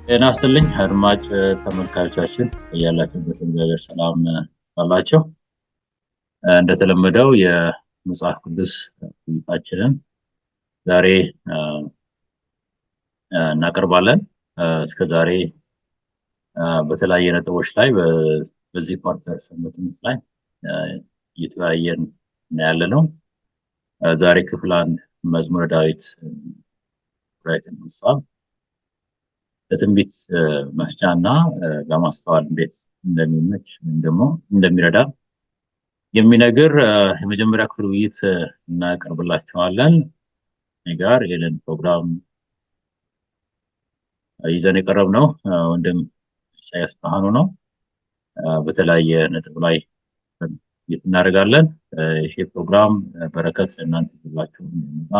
ጤና ይስጥልኝ አድማጭ ተመልካቾቻችን ያላችሁበት እግዚአብሔር ሰላም ባላችሁ። እንደተለመደው የመጽሐፍ ቅዱስ ውይይታችንን ዛሬ እናቀርባለን። እስከዛሬ በተለያየ ነጥቦች ላይ በዚህ ኳርተር ሰንበት ላይ እየተወያየን ያለነው ዛሬ ክፍል 1 መዝሙረ ዳዊት ሀሳብ ለትንቢት መፍቻና ለማስተዋል እንዴት እንደሚመች ደግሞ እንደሚረዳ የሚነግር የመጀመሪያ ክፍል ውይይት እናቀርብላችኋለን። ጋር ይህንን ፕሮግራም ይዘን የቀረብነው ወንድም ኢሳያስ ብርሃኑ ነው። በተለያየ ነጥብ ላይ እናደርጋለን። ይሄ ፕሮግራም በረከት ለእናንተ ይሁንላችሁ እና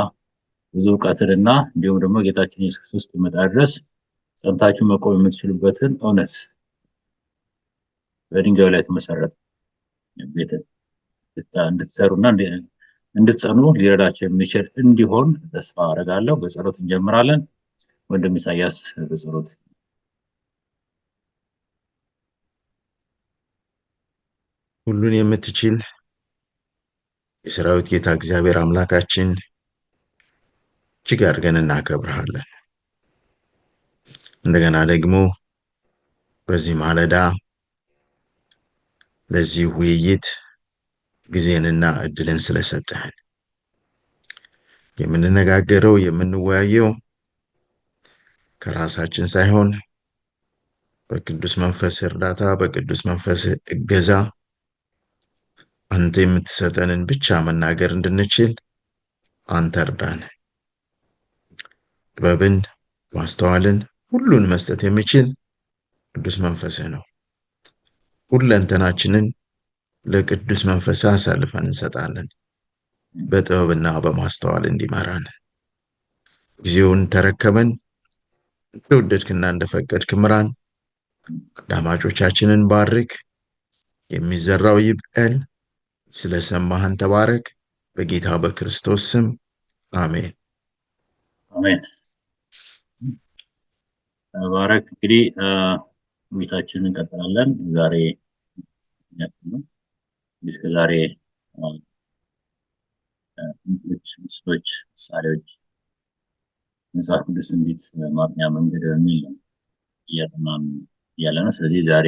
ብዙ እውቀትንና እንዲሁም ደግሞ ጌታችን ኢየሱስ ክርስቶስ እስኪመጣ ድረስ ጸንታችሁ መቆም የምትችሉበትን እውነት በድንጋዩ ላይ የተመሰረተ ቤት እንድትሰሩና እንድትጸኑ ሊረዳቸው የሚችል እንዲሆን ተስፋ አደርጋለሁ። በጸሎት እንጀምራለን። ወንድም ኢሳያስ በጸሎት። ሁሉን የምትችል የሰራዊት ጌታ እግዚአብሔር አምላካችን እጅግ አድርገን እናከብርሃለን። እንደገና ደግሞ በዚህ ማለዳ ለዚህ ውይይት ጊዜንና እድልን ስለሰጠህን የምንነጋገረው የምንወያየው ከራሳችን ሳይሆን በቅዱስ መንፈስ እርዳታ በቅዱስ መንፈስ እገዛ አንተ የምትሰጠንን ብቻ መናገር እንድንችል አንተ እርዳን። ጥበብን ማስተዋልን ሁሉን መስጠት የሚችል ቅዱስ መንፈስህ ነው። ሁለንተናችንን ለቅዱስ መንፈስ አሳልፈን እንሰጣለን። በጥበብና በማስተዋል እንዲመራን ጊዜውን ተረከበን። እንደወደድክና እንደፈቀድክ ምራን። አዳማጮቻችንን ባርክ። የሚዘራው ይብቀል። ስለሰማህን ተባረክ። በጌታ በክርስቶስ ስም አሜን። አሜን። ተባረክ። እንግዲህ ውይይታችንን እንቀጥላለን። ዛሬ እስከዛሬ ምስሎች፣ ምሳሌዎች መጽሐፍ ቅዱስ ትንቢት ማግኛ መንገድ በሚል ነው እያጠናን ያለ ነው። ስለዚህ ዛሬ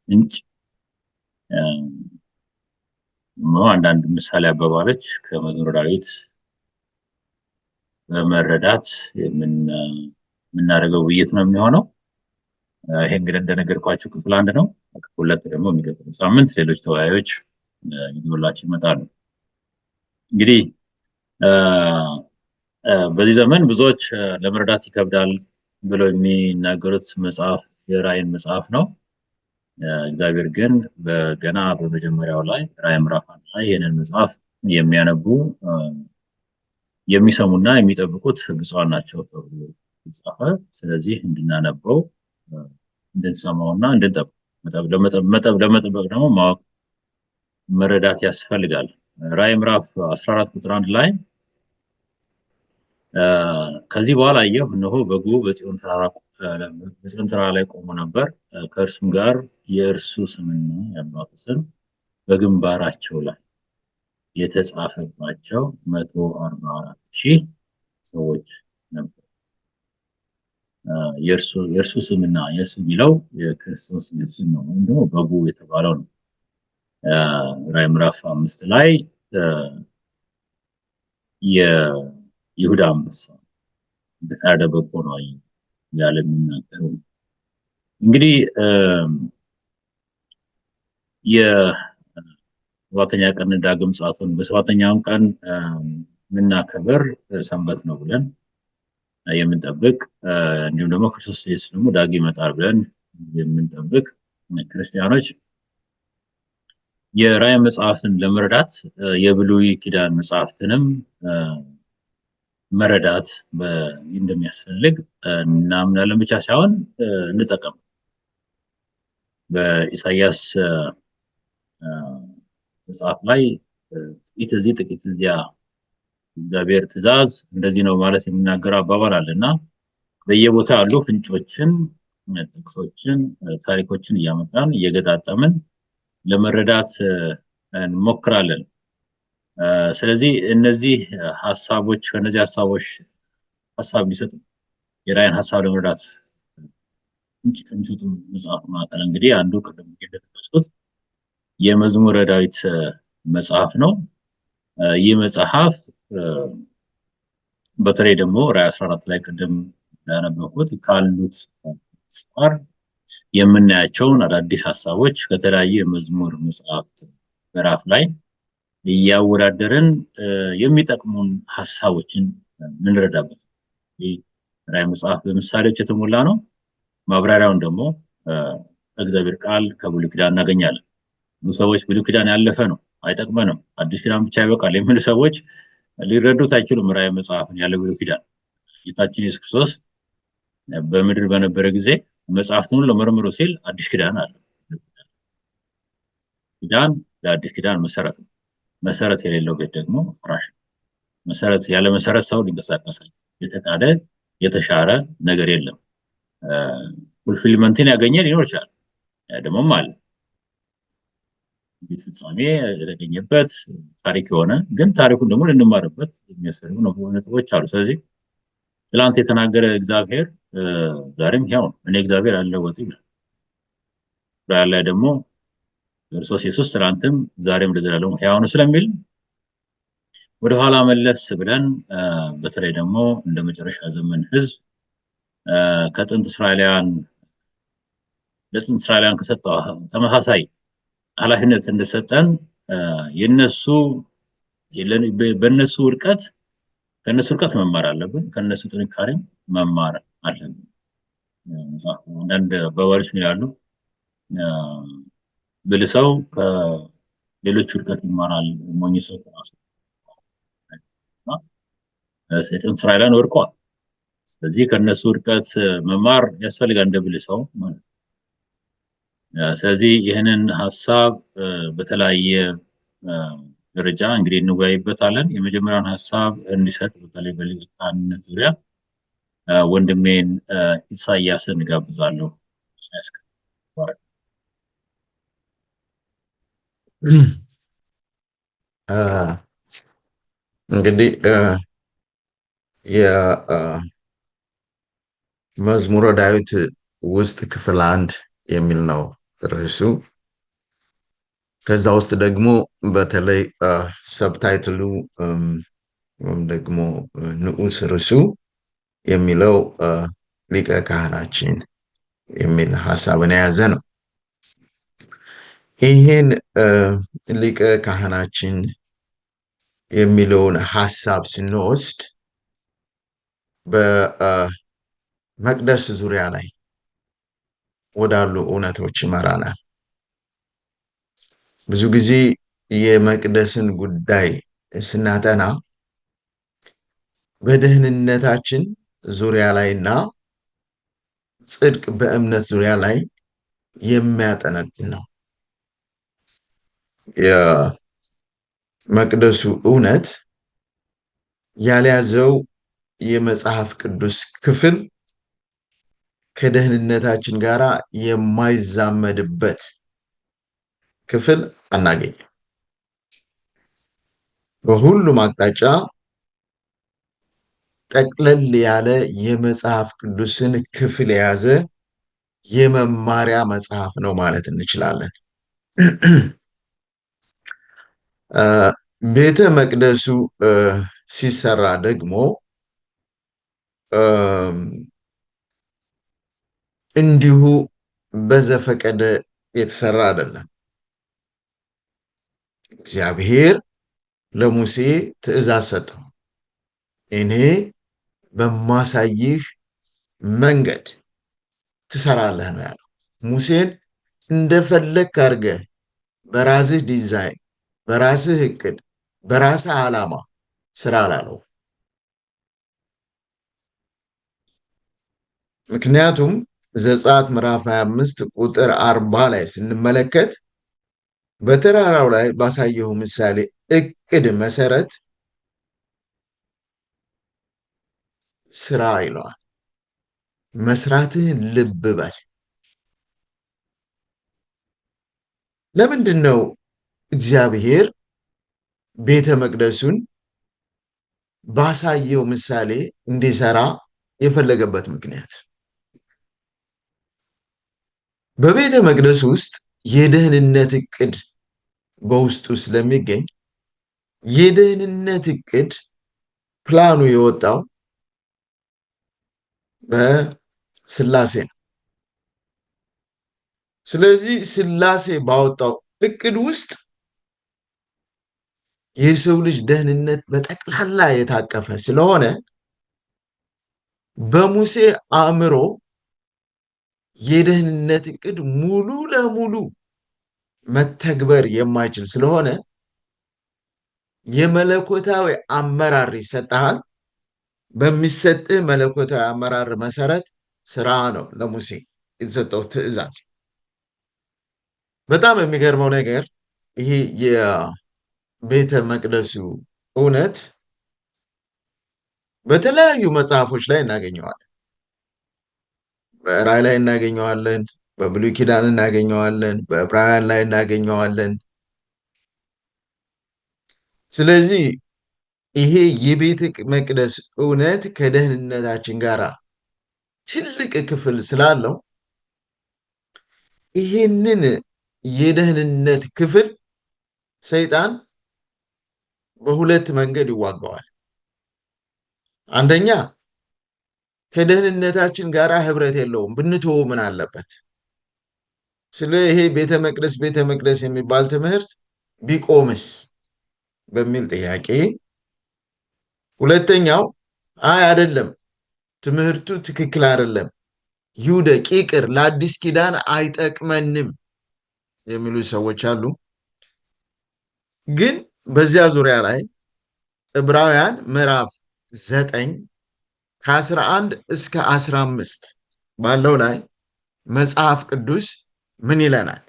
ምንጭ አንዳንድ ምሳሌ አባባሎች ከመዝሙረ ዳዊት በመረዳት የምናደርገው ውይይት ነው የሚሆነው። ይሄ እንግዲህ እንደነገርኳችሁ ክፍል 1 ነው። ክፍል 2 ደግሞ የሚቀጥለው ሳምንት ሌሎች ተወያዮች ይዘውላችሁ ይመጣሉ። እንግዲህ በዚህ ዘመን ብዙዎች ለመረዳት ይከብዳል ብለው የሚናገሩት መጽሐፍ የራእይን መጽሐፍ ነው። እግዚአብሔር ግን ገና በመጀመሪያው ላይ ራእይ ምዕራፍ 1 ላይ ይህንን መጽሐፍ የሚያነቡ የሚሰሙና የሚጠብቁት ብፁዓን ናቸው ተብሎ ተጻፈ። ስለዚህ እንድናነበው እንድንሰማውና እንድንጠብቅ ለመጠበቅ ደግሞ ማወቅ መረዳት ያስፈልጋል። ራእይ ምዕራፍ 14 ቁጥር 1 ላይ ከዚህ በኋላ አየሁ፣ እነሆ በጉ በጽዮን ተራራ ላይ ቆሞ ነበር። ከእርሱም ጋር የእርሱ ስምና የአባቱ ስም በግንባራቸው ላይ የተጻፈባቸው 144,000 ሰዎች ነበር። የእርሱ ስምና የእርሱ የሚለው የክርስቶስ ስም ነው፣ ወይም ደግሞ በጉ የተባለው ነው። ራእይ ምዕራፍ 5 ላይ የይሁዳ አንበሳ እንደታረደ በግ ሆኖ ያለ የሚናገረው እንግዲህ የሰባተኛ ቀን ዳግም ምጽአቱን በሰባተኛው ቀን የምናከብር ሰንበት ነው ብለን የምንጠብቅ እንዲሁም ደግሞ ክርስቶስ ኢየሱስ ደግሞ ዳግም ይመጣል ብለን የምንጠብቅ ክርስቲያኖች የራእይ መጽሐፍን ለመረዳት የብሉይ ኪዳን መጽሐፍትንም መረዳት እንደሚያስፈልግ እናምናለን ብቻ ሳይሆን እንጠቀም። በኢሳይያስ መጽሐፍ ላይ ጥቂት እዚህ ጥቂት እዚያ እግዚአብሔር ትእዛዝ እንደዚህ ነው ማለት የሚናገር አባባል አለና በየቦታ ያሉ ፍንጮችን ጥቅሶችን ታሪኮችን እያመጣን እየገጣጠምን ለመረዳት እንሞክራለን። ስለዚህ እነዚህ ሀሳቦች ከነዚህ ሀሳቦች ሀሳብ የሚሰጡ የራዕይን ሀሳብ ለመረዳት ከሚሰጡ መጽሐፍ መካከል እንግዲህ አንዱ ቅድም እንደጠቀስኩት የመዝሙረ ዳዊት መጽሐፍ ነው። ይህ መጽሐፍ በተለይ ደግሞ ራዕይ 14 ላይ ቅድም እንዳነበብኩት ካሉት አንጻር የምናያቸውን አዳዲስ ሀሳቦች ከተለያዩ የመዝሙር መጽሐፍት ምዕራፍ ላይ እያወዳደርን የሚጠቅሙን ሀሳቦችን የምንረዳበት ራዕይ መጽሐፍ በምሳሌዎች የተሞላ ነው። ማብራሪያውን ደግሞ እግዚአብሔር ቃል ከብሉይ ኪዳን እናገኛለን። ብዙ ሰዎች ብሉይ ኪዳን ያለፈ ነው አይጠቅመንም፣ አዲስ ኪዳን ብቻ ይበቃል የሚሉ ሰዎች ሊረዱት አይችሉም። ራዕይ መጽሐፍን ያለ ብሉይ ኪዳን ጌታችን ኢየሱስ ክርስቶስ በምድር በነበረ ጊዜ መጽሐፍትን ሁሉ መርምሩ ሲል አዲስ ኪዳን አለ። ኪዳን ለአዲስ ኪዳን መሰረት ነው። መሰረት የሌለው ቤት ደግሞ ፍራሽ ነው። መሰረት ያለ መሰረት ሰው ሊንቀሳቀስ የተካደ የተሻረ ነገር የለም። ፉልፊልመንትን ያገኘ ሊኖር ይችላል፣ ደግሞም አለ ፍጻሜ የተገኘበት ታሪክ የሆነ ግን ታሪኩን ደግሞ ልንማርበት የሚያስፈልጉ ነጥቦች አሉ። ስለዚህ ትላንት የተናገረ እግዚአብሔር ዛሬም ሕያው ነው። እኔ እግዚአብሔር አልለወጥም ይላል። ራዕይ ላይ ደግሞ ክርስቶስ ኢየሱስ ትላንትም ዛሬም ለዘላለሙ ሕያው ነው ስለሚል ወደኋላ መለስ ብለን በተለይ ደግሞ እንደ መጨረሻ ዘመን ህዝብ ከጥንት እስራኤላውያን ለጥንት እስራኤላውያን ከሰጠው ተመሳሳይ ኃላፊነት እንደሰጠን የነሱ በነሱ ውድቀት ከነሱ ውድቀት መማር አለብን፣ ከነሱ ጥንካሬ መማር አለብን። አንዳንድ አባባሎች ይላሉ ብልህ ሰው ከሌሎች ውድቀት ይማራል፣ ሞኝ ሰው ከራሱ። የጥንት እስራኤላውያን ወድቀዋል። ስለዚህ ከነሱ ውድቀት መማር ያስፈልጋል እንደ ብልህ ሰው ማለት ነው። ስለዚህ ይህንን ሀሳብ በተለያየ ደረጃ እንግዲህ እንወያይበታለን። የመጀመሪያውን ሀሳብ እንዲሰጥ በተለይ በሊቀ ካህንነት ዙሪያ ወንድሜን ኢሳያስን እጋብዛለሁ። እንግዲህ የመዝሙረ ዳዊት ውስጥ ክፍል 1 የሚል ነው ርዕሱ። ከዛ ውስጥ ደግሞ በተለይ ሰብታይትሉ ወይም ደግሞ ንዑስ ርዕሱ የሚለው ሊቀ ካህናችን የሚል ሀሳብን የያዘ ነው። ይህን ሊቀ ካህናችን የሚለውን ሀሳብ ስንወስድ በመቅደስ ዙሪያ ላይ ወዳሉ እውነቶች ይመራናል። ብዙ ጊዜ የመቅደስን ጉዳይ ስናጠና በደህንነታችን ዙሪያ ላይና ጽድቅ በእምነት ዙሪያ ላይ የሚያጠነጥን ነው። የመቅደሱ እውነት ያልያዘው የመጽሐፍ ቅዱስ ክፍል ከደህንነታችን ጋር የማይዛመድበት ክፍል አናገኝም። በሁሉም አቅጣጫ ጠቅለል ያለ የመጽሐፍ ቅዱስን ክፍል የያዘ የመማሪያ መጽሐፍ ነው ማለት እንችላለን። ቤተ መቅደሱ ሲሰራ ደግሞ እንዲሁ በዘፈቀደ የተሰራ አይደለም። እግዚአብሔር ለሙሴ ትእዛዝ ሰጠው። እኔ በማሳይህ መንገድ ትሰራለህ ነው ያለው። ሙሴን እንደፈለግክ አድርገህ በራስህ ዲዛይን፣ በራስህ እቅድ፣ በራስህ ዓላማ ስራ አላለው። ምክንያቱም ዘጸአት ምዕራፍ 25 ቁጥር 40 ላይ ስንመለከት በተራራው ላይ ባሳየው ምሳሌ እቅድ መሰረት ስራ ይለዋል። መስራትህን ልብ በል። ለምንድን ነው እግዚአብሔር ቤተ መቅደሱን ባሳየው ምሳሌ እንዲሰራ የፈለገበት ምክንያት? በቤተ መቅደስ ውስጥ የደህንነት እቅድ በውስጡ ስለሚገኝ የደህንነት እቅድ ፕላኑ የወጣው በስላሴ ነው። ስለዚህ ስላሴ ባወጣው እቅድ ውስጥ የሰው ልጅ ደህንነት በጠቅላላ የታቀፈ ስለሆነ በሙሴ አእምሮ የደህንነት እቅድ ሙሉ ለሙሉ መተግበር የማይችል ስለሆነ የመለኮታዊ አመራር ይሰጣል። በሚሰጥህ መለኮታዊ አመራር መሰረት ስራ ነው ለሙሴ የተሰጠው ትእዛዝ። በጣም የሚገርመው ነገር ይሄ የቤተ መቅደሱ እውነት በተለያዩ መጽሐፎች ላይ እናገኘዋለን። በራዕይ ላይ እናገኘዋለን፣ በብሉይ ኪዳን እናገኘዋለን፣ በዕብራውያን ላይ እናገኘዋለን። ስለዚህ ይሄ የቤተ መቅደስ እውነት ከደህንነታችን ጋር ትልቅ ክፍል ስላለው ይህንን የደህንነት ክፍል ሰይጣን በሁለት መንገድ ይዋጋዋል። አንደኛ ከደህንነታችን ጋር ህብረት የለውም፣ ብንተው ምን አለበት? ስለ ይሄ ቤተ መቅደስ የሚባል ትምህርት ቢቆምስ በሚል ጥያቄ። ሁለተኛው አይ አይደለም፣ ትምህርቱ ትክክል አይደለም፣ ይውደቅ፣ ይቅር፣ ለአዲስ ኪዳን አይጠቅመንም የሚሉ ሰዎች አሉ። ግን በዚያ ዙሪያ ላይ ዕብራውያን ምዕራፍ 9 ከ11 እስከ 15 ባለው ላይ መጽሐፍ ቅዱስ ምን ይለናል?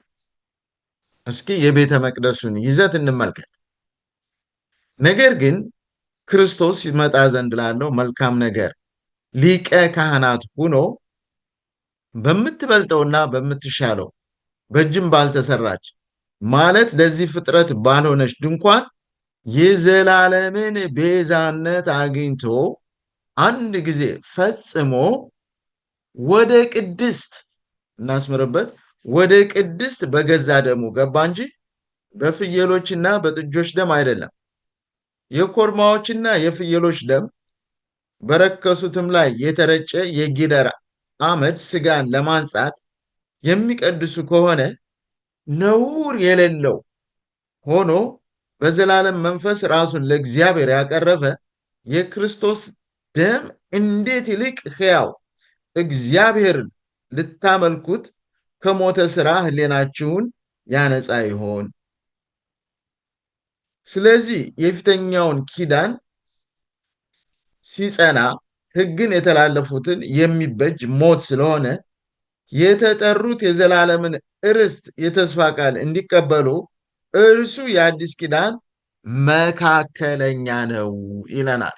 እስኪ የቤተ መቅደሱን ይዘት እንመልከት። ነገር ግን ክርስቶስ ይመጣ ዘንድ ላለው መልካም ነገር ሊቀ ካህናት ሆኖ በምትበልጠውና በምትሻለው በእጅም ባልተሰራች ማለት ለዚህ ፍጥረት ባልሆነች ድንኳን የዘላለምን ቤዛነት አግኝቶ አንድ ጊዜ ፈጽሞ ወደ ቅድስት፣ እናስምርበት፣ ወደ ቅድስት በገዛ ደሙ ገባ እንጂ በፍየሎችና በጥጆች ደም አይደለም። የኮርማዎችና የፍየሎች ደም በረከሱትም ላይ የተረጨ የጊደር አመድ ስጋን ለማንጻት የሚቀድሱ ከሆነ ነውር የሌለው ሆኖ በዘላለም መንፈስ ራሱን ለእግዚአብሔር ያቀረበ የክርስቶስ ደም እንዴት ይልቅ ሕያው እግዚአብሔርን ልታመልኩት ከሞተ ሥራ ሕሊናችሁን ያነጻ ይሆን? ስለዚህ የፊተኛውን ኪዳን ሲጸና ሕግን የተላለፉትን የሚበጅ ሞት ስለሆነ የተጠሩት የዘላለምን ርስት የተስፋ ቃል እንዲቀበሉ እርሱ የአዲስ ኪዳን መካከለኛ ነው ይለናል።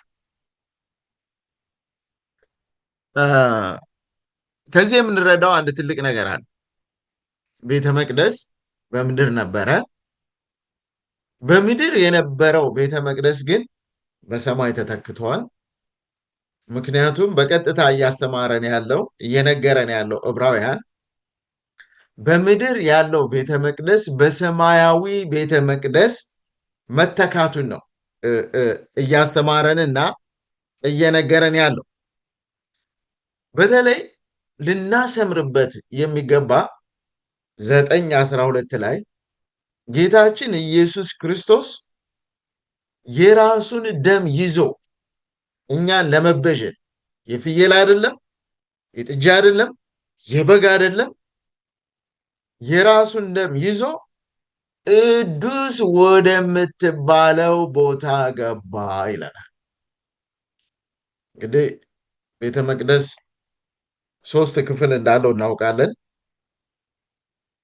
ከዚህ የምንረዳው አንድ ትልቅ ነገር አለ። ቤተ መቅደስ በምድር ነበረ። በምድር የነበረው ቤተ መቅደስ ግን በሰማይ ተተክቷል። ምክንያቱም በቀጥታ እያስተማረን ያለው እየነገረን ያለው ዕብራውያን በምድር ያለው ቤተ መቅደስ በሰማያዊ ቤተ መቅደስ መተካቱን ነው እያስተማረንና እየነገረን ያለው። በተለይ ልናሰምርበት የሚገባ 9:12 ላይ ጌታችን ኢየሱስ ክርስቶስ የራሱን ደም ይዞ እኛን ለመቤዠት የፍየል አይደለም፣ የጥጃ አይደለም፣ የበግ አይደለም፣ የራሱን ደም ይዞ ቅዱስ ወደምትባለው ቦታ ገባ ይለናል። እንግዲህ ቤተ መቅደስ 3 ክፍል እንዳለው እናውቃለን።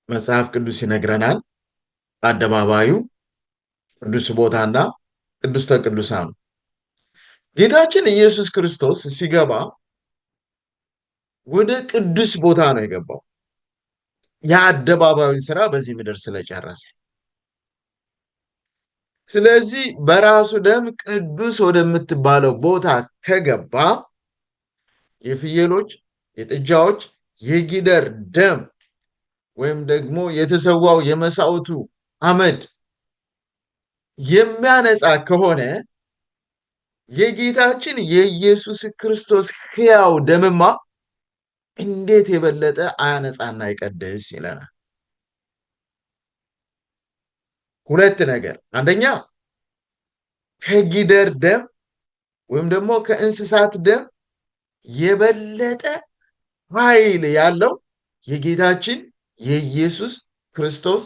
መጽሐፍ ቅዱስ ይነግረናል። አደባባዩ፣ ቅዱስ ቦታና ቅድስተ ቅዱሳኑ። ጌታችን ኢየሱስ ክርስቶስ ሲገባ ወደ ቅዱስ ቦታ ነው የገባው የአደባባዩ ስራ በዚህ ምድር ስለጨረሰ። ስለዚህ በራሱ ደም ቅዱስ ወደምትባለው ቦታ ከገባ የፍየሎች፣ የጥጃዎች፣ የጊደር ደም ወይም ደግሞ የተሰዋው የመስዋዕቱ አመድ የሚያነጻ ከሆነ የጌታችን የኢየሱስ ክርስቶስ ሕያው ደምማ እንዴት የበለጠ አያነጻና ይቀድስ ይለናል። ሁለት ነገር፣ አንደኛ ከጊደር ደም ወይም ደግሞ ከእንስሳት ደም የበለጠ ኃይል ያለው የጌታችን የኢየሱስ ክርስቶስ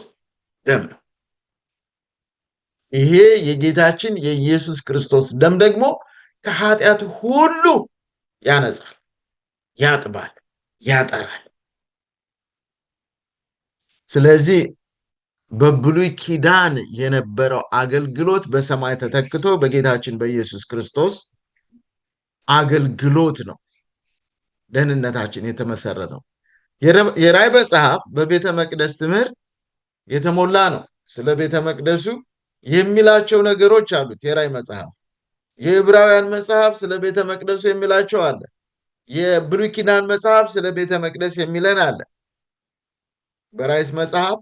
ደም ነው። ይሄ የጌታችን የኢየሱስ ክርስቶስ ደም ደግሞ ከኃጢአት ሁሉ ያነጻል፣ ያጥባል፣ ያጠራል። ስለዚህ በብሉይ ኪዳን የነበረው አገልግሎት በሰማይ ተተክቶ በጌታችን በኢየሱስ ክርስቶስ አገልግሎት ነው ደህንነታችን የተመሰረተው። የራዕይ መጽሐፍ በቤተ መቅደስ ትምህርት የተሞላ ነው። ስለ ቤተ መቅደሱ የሚላቸው ነገሮች አሉት የራዕይ መጽሐፍ። የዕብራውያን መጽሐፍ ስለ ቤተ መቅደሱ የሚላቸው አለ። የብሉይ ኪዳን መጽሐፍ ስለ ቤተ መቅደስ የሚለን አለ። በራዕይ መጽሐፍ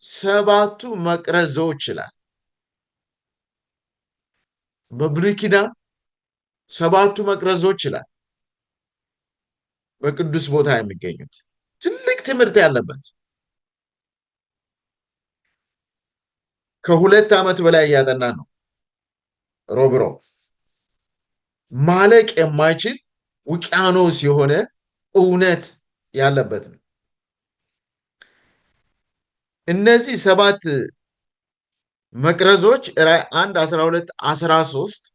7ቱ መቅረዞች ይላል። በብሉይ ኪዳን 7ቱ መቅረዞች ይላል። በቅዱስ ቦታ የሚገኙት ትልቅ ትምህርት ያለበት ከ2 ዓመት በላይ እያጠና ነው። ሮብሮ ማለቅ የማይችል ውቅያኖስ የሆነ እውነት ያለበት ነው። እነዚህ 7 መቅረዞች ራዕይ 1 12 13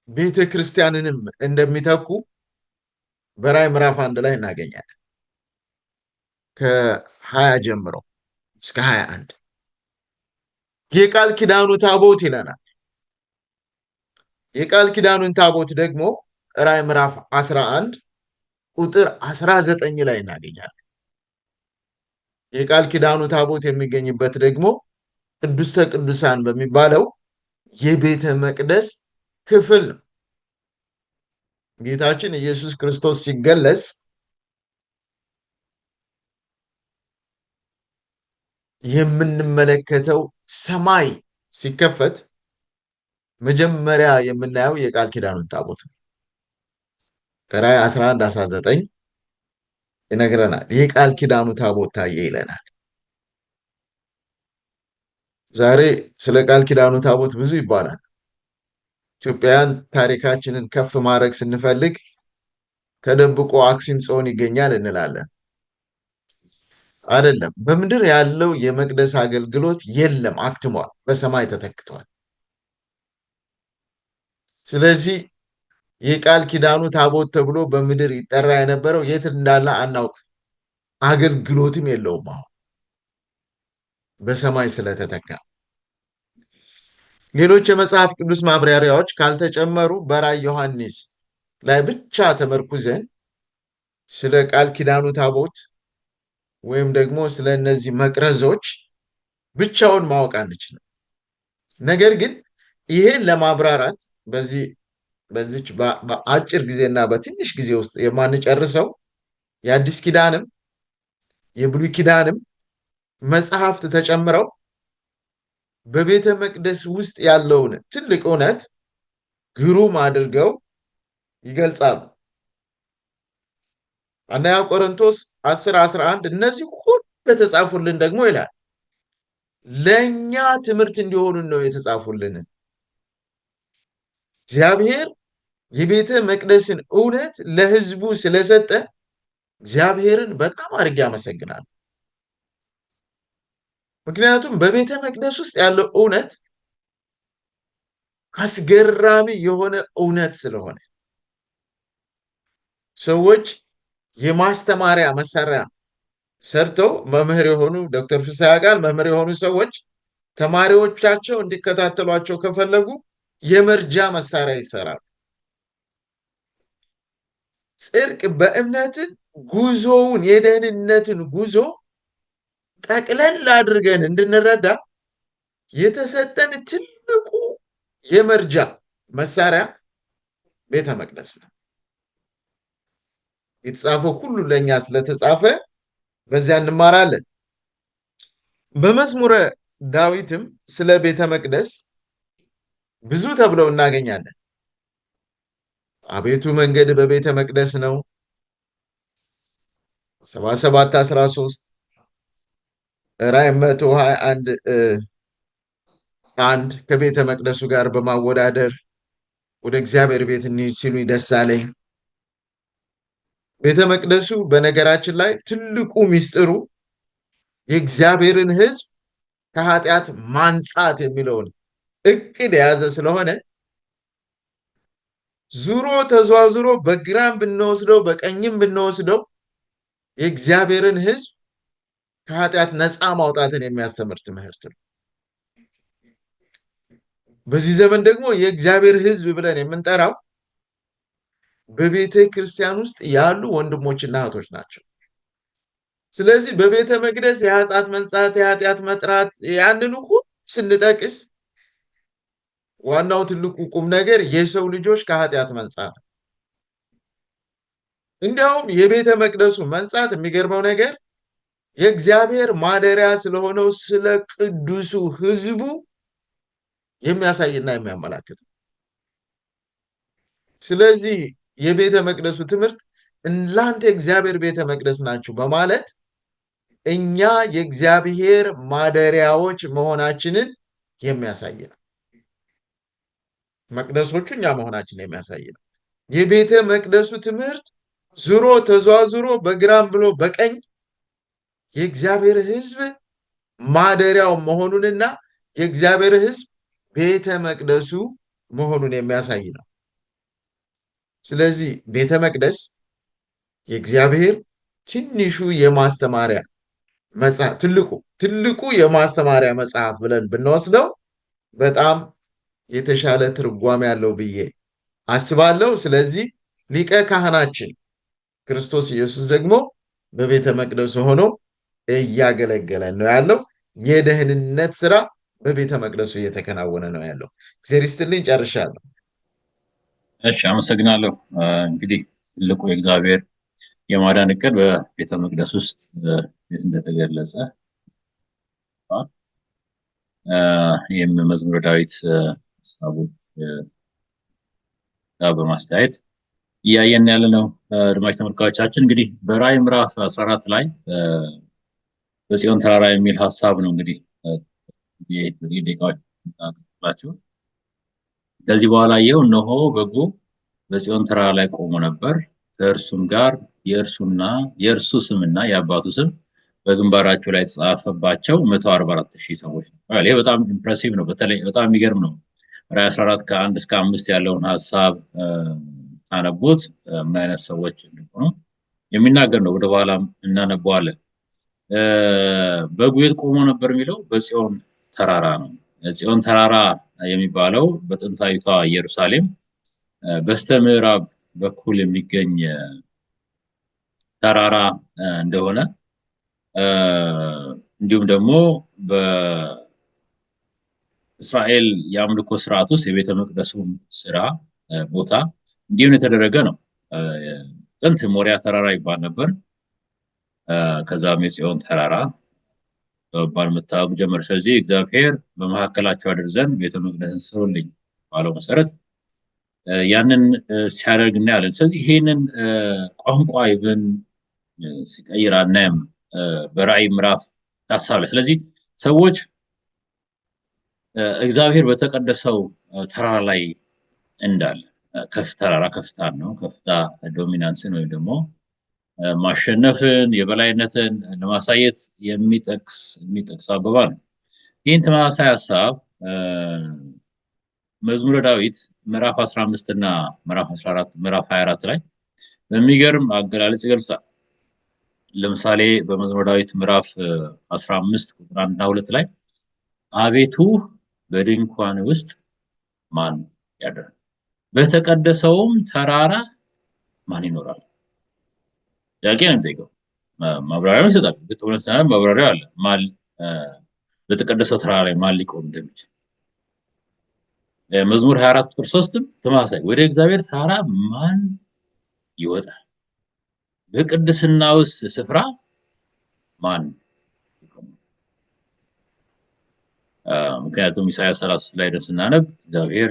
ቤተ ክርስቲያንንም እንደሚተኩ በራዕይ ምዕራፍ 1 ላይ እናገኛለን። ከ20 ጀምሮ እስከ 21 የቃል ኪዳኑ ታቦት ይለናል። የቃል ኪዳኑን ታቦት ደግሞ ራዕይ ምዕራፍ 11 ቁጥር 19 ላይ እናገኛለን። የቃል ኪዳኑ ታቦት የሚገኝበት ደግሞ ቅድስተ ቅዱሳን በሚባለው የቤተ መቅደስ ክፍል ነው። ጌታችን ኢየሱስ ክርስቶስ ሲገለጽ የምንመለከተው ሰማይ ሲከፈት መጀመሪያ የምናየው የቃል ኪዳኑን ታቦት ነው። ከራዕይ 11 19 ይነግረናል። የቃል ኪዳኑ ታቦት ታየ ይለናል። ዛሬ ስለ ቃል ኪዳኑ ታቦት ብዙ ይባላል። ኢትዮጵያውያን ታሪካችንን ከፍ ማድረግ ስንፈልግ ተደብቆ አክሱም ጽዮን ይገኛል እንላለን። አይደለም። በምድር ያለው የመቅደስ አገልግሎት የለም፣ አክትሟል፣ በሰማይ ተተክቷል። ስለዚህ የቃል ኪዳኑ ታቦት ተብሎ በምድር ይጠራ የነበረው የት እንዳለ አናውቅ፣ አገልግሎትም የለውም። አሁን በሰማይ ስለተተካ ሌሎች የመጽሐፍ ቅዱስ ማብራሪያዎች ካልተጨመሩ በራዕይ ዮሐንስ ላይ ብቻ ተመርኩዘን ስለ ቃል ኪዳኑ ታቦት ወይም ደግሞ ስለ እነዚህ መቅረዞች ብቻውን ማወቅ አንችልም። ነገር ግን ይሄን ለማብራራት በዚች በአጭር ጊዜና በትንሽ ጊዜ ውስጥ የማንጨርሰው የአዲስ ኪዳንም የብሉይ ኪዳንም መጽሐፍት ተጨምረው በቤተ መቅደስ ውስጥ ያለውን ትልቅ እውነት ግሩም አድርገው ይገልጻሉ። አንደኛ ቆሮንቶስ 10:11 እነዚህ ሁሉ የተጻፉልን ደግሞ ይላል ለእኛ ትምህርት እንዲሆኑን ነው የተጻፉልን። እግዚአብሔር የቤተ መቅደስን እውነት ለሕዝቡ ስለሰጠ እግዚአብሔርን በጣም አድርጌ አመሰግናለሁ። ምክንያቱም በቤተ መቅደስ ውስጥ ያለው እውነት አስገራሚ የሆነ እውነት ስለሆነ ሰዎች የማስተማሪያ መሳሪያ ሰርተው መምህር የሆኑ ዶክተር ፍስሐ ቃል መምህር የሆኑ ሰዎች ተማሪዎቻቸው እንዲከታተሏቸው ከፈለጉ የመርጃ መሳሪያ ይሰራሉ። ጽድቅ በእምነትን ጉዞውን የደህንነትን ጉዞ ጠቅለል አድርገን እንድንረዳ የተሰጠን ትልቁ የመርጃ መሳሪያ ቤተ መቅደስ ነው። የተጻፈው ሁሉ ለእኛ ስለተጻፈ በዚያ እንማራለን። በመዝሙረ ዳዊትም ስለ ቤተ መቅደስ ብዙ ተብለው እናገኛለን። አቤቱ መንገድ በቤተ መቅደስ ነው 77:13 ራዕይ 121:1 ከቤተ መቅደሱ ጋር በማወዳደር ወደ እግዚአብሔር ቤት እንሂድ ሲሉኝ ደስ አለኝ። ቤተ መቅደሱ በነገራችን ላይ ትልቁ ሚስጥሩ የእግዚአብሔርን ሕዝብ ከኃጢአት ማንጻት የሚለውን እቅድ የያዘ ስለሆነ ዙሮ ተዟዙሮ በግራም ብንወስደው በቀኝም ብንወስደው የእግዚአብሔርን ሕዝብ ከኃጢአት ነፃ ማውጣትን የሚያስተምር ትምህርት ነው። በዚህ ዘመን ደግሞ የእግዚአብሔር ሕዝብ ብለን የምንጠራው በቤተ ክርስቲያን ውስጥ ያሉ ወንድሞችና እህቶች ናቸው። ስለዚህ በቤተ መቅደስ የኃጢአት መንጻት፣ የኃጢአት መጥራት ያንን ሁሉ ስንጠቅስ ዋናው ትልቁ ቁም ነገር የሰው ልጆች ከኃጢአት መንጻት። እንዲያውም የቤተ መቅደሱ መንጻት የሚገርመው ነገር የእግዚአብሔር ማደሪያ ስለሆነው ስለ ቅዱሱ ሕዝቡ የሚያሳይና የሚያመላክት። ስለዚህ የቤተ መቅደሱ ትምህርት እናንተ የእግዚአብሔር ቤተ መቅደስ ናችሁ በማለት እኛ የእግዚአብሔር ማደሪያዎች መሆናችንን የሚያሳይ ነው። መቅደሶቹ እኛ መሆናችን የሚያሳይ ነው። የቤተ መቅደሱ ትምህርት ዙሮ ተዟዙሮ በግራም ብሎ በቀኝ የእግዚአብሔር ሕዝብ ማደሪያው መሆኑንና የእግዚአብሔር ሕዝብ ቤተ መቅደሱ መሆኑን የሚያሳይ ነው። ስለዚህ ቤተ መቅደስ የእግዚአብሔር ትንሹ የማስተማሪያ መጽሐፍ ትልቁ የማስተማሪያ መጽሐፍ ብለን ብንወስደው በጣም የተሻለ ትርጓሜ ያለው ብዬ አስባለሁ። ስለዚህ ሊቀ ካህናችን ክርስቶስ ኢየሱስ ደግሞ በቤተ መቅደሱ ሆኖ እያገለገለን ነው ያለው። የደህንነት ስራ በቤተ መቅደሱ እየተከናወነ ነው ያለው። እግዚአብሔር ይስጥልኝ፣ ጨርሻለሁ። እሺ፣ አመሰግናለሁ። እንግዲህ ትልቁ የእግዚአብሔር የማዳን እቅድ በቤተ መቅደስ ውስጥ እንደተገለጸ ይህም መዝሙረ ዳዊት ሀሳቦች በማስተያየት እያየን ያለ ነው። አድማጭ ተመልካቾቻችን እንግዲህ በራዕይ ምዕራፍ 14 ላይ በጽዮን ተራራ የሚል ሀሳብ ነው እንግዲህ ደቂቃዎች ናቸው። ከዚህ በኋላ አየሁ፣ እነሆ በጉ በጽዮን ተራራ ላይ ቆሞ ነበር፣ ከእርሱም ጋር የእርሱ ስምና የአባቱ ስም በግንባራቸው ላይ የተጻፈባቸው 144,000 ሰዎች ነበር። ይሄ በጣም ኢምፕሬሲቭ ነው። በተለይ በጣም የሚገርም ነው። ራዕይ 14 ከ1 እስከ 5 ያለውን ሀሳብ ታነቡት ምን አይነት ሰዎች እንደሆኑ የሚናገር ነው። ወደ በኋላ እናነበዋለን። በጉ የት ቆሞ ነበር የሚለው በጽዮን ተራራ ነው። ጽዮን ተራራ የሚባለው በጥንታዊቷ ኢየሩሳሌም በስተ ምዕራብ በኩል የሚገኝ ተራራ እንደሆነ እንዲሁም ደግሞ በእስራኤል የአምልኮ ስርዓት ውስጥ የቤተ መቅደሱ ስራ ቦታ እንዲሁም የተደረገ ነው። ጥንት ሞሪያ ተራራ ይባል ነበር። ከዛም የጽዮን ተራራ በመባል መታወቅ ጀመረ። ስለዚህ እግዚአብሔር በመካከላቸው አድር ዘንድ ቤተ መቅደስን ስሩልኝ ባለው መሰረት ያንን ሲያደርግ እናያለን። ስለዚህ ይሄንን ቋንቋ ይብን ሲቀይር አናይም በራዕይ ምዕራፍ ሀሳብ ላይ። ስለዚህ ሰዎች እግዚአብሔር በተቀደሰው ተራራ ላይ እንዳለ ተራራ ከፍታን ነው። ከፍታ ዶሚናንስን ወይም ደግሞ ማሸነፍን የበላይነትን ለማሳየት የሚጠቅስ አበባ ነው። ይህን ተመሳሳይ ሀሳብ መዝሙረ ዳዊት ምዕራፍ 15 እና ምዕራፍ 14 ምዕራፍ 24 ላይ በሚገርም አገላለጽ ይገልጻል። ለምሳሌ በመዝሙረ ዳዊት ምዕራፍ 15 ቁጥር 1 እና 2 ላይ አቤቱ በድንኳን ውስጥ ማን ያድራል? በተቀደሰውም ተራራ ማን ይኖራል? ጥያቄ ነው የሚጠይቀው። ማብራሪያም ይሰጣል። ዝቅ ብለን ስናነብ ማብራሪያ አለ። በተቀደሰው ተራራ ላይ ማን ሊቆም እንደሚችል መዝሙር 24 ቁጥር 3ም ተመሳሳይ ወደ እግዚአብሔር ተራራ ማን ይወጣል? በቅድስናውስ ስፍራ ማን ይቆማል? ምክንያቱም ኢሳያስ 33 ላይ ደስ ስናነብ እግዚአብሔር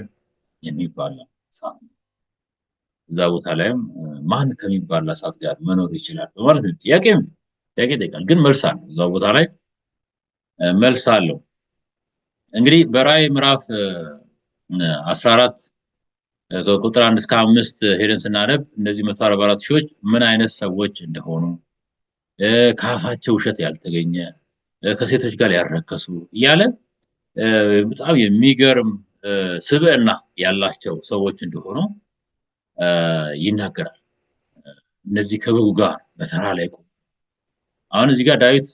የሚባል እሳት ነው። እዛ ቦታ ላይም ማን ከሚባል እሳት ጋር መኖር ይችላል በማለት ነው። ጥያቄ ይጠይቃል፣ ግን መልስ አለው። እዛ ቦታ ላይ መልስ አለው። እንግዲህ በራእይ ምዕራፍ 14 ከቁጥር 1 እስከ 5 ሄደን ስናነብ እነዚህ 144 ሺዎች ምን አይነት ሰዎች እንደሆኑ ከአፋቸው ውሸት ያልተገኘ ከሴቶች ጋር ያልረከሱ እያለ በጣም የሚገርም ስብዕና ያላቸው ሰዎች እንደሆኑ ይናገራል። እነዚህ ከበጉ ጋር በተራራ ላይ ቆሙ። አሁን እዚህ ጋር ዳዊት